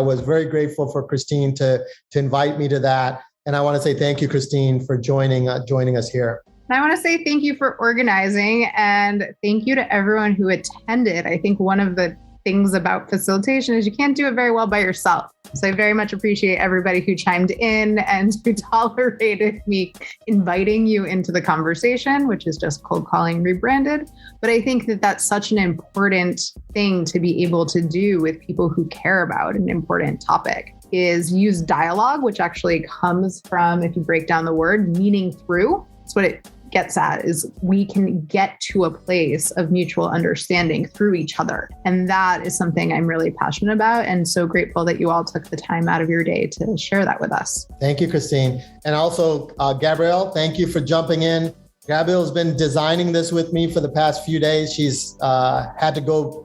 was very grateful for Christine to invite me to that. And I want to say thank you, Christine, for joining us here. And I want to say thank you for organizing, and thank you to everyone who attended. I think one of the things about facilitation is you can't do it very well by yourself. So I very much appreciate everybody who chimed in and who tolerated me inviting you into the conversation, which is just cold calling rebranded. But I think that that's such an important thing to be able to do with people who care about an important topic, is use dialogue, which actually comes from, if you break down the word, meaning through. That's what it gets at, is we can get to a place of mutual understanding through each other. And that is something I'm really passionate about, and so grateful that you all took the time out of your day to share that with us. Thank you, Christine. And also, Gabrielle, thank you for jumping in. Gabrielle's been designing this with me for the past few days. She's had to go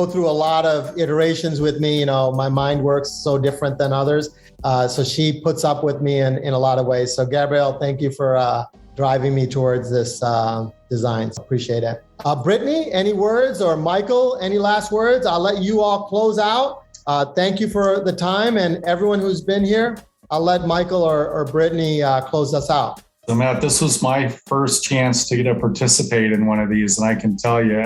through a lot of iterations with me. You know, my mind works so different than others. So she puts up with me in a lot of ways. So Gabrielle, thank you for driving me towards this design. So appreciate it. Brittany, any words? Or Michael, any last words? I'll let you all close out. Thank you for the time, and everyone who's been here. I'll let Michael or Brittany close us out. So Matt, this was my first chance to get to participate in one of these, and I can tell you,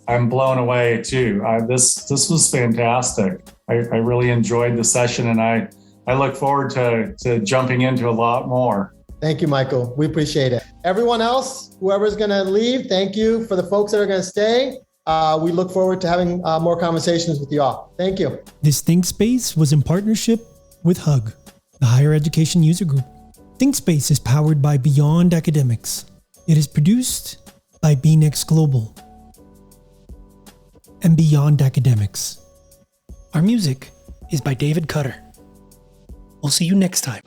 I'm blown away too. This was fantastic. I really enjoyed the session, and I look forward to jumping into a lot more. Thank you, Michael. We appreciate it. Everyone else, whoever's going to leave, thank you. For the folks that are going to stay, we look forward to having more conversations with you all. Thank you. This ThinkSpace was in partnership with HUG, the Higher Education User Group. ThinkSpace is powered by Beyond Academics. It is produced by BNext Global and Beyond Academics. Our music is by David Cutter. We'll see you next time.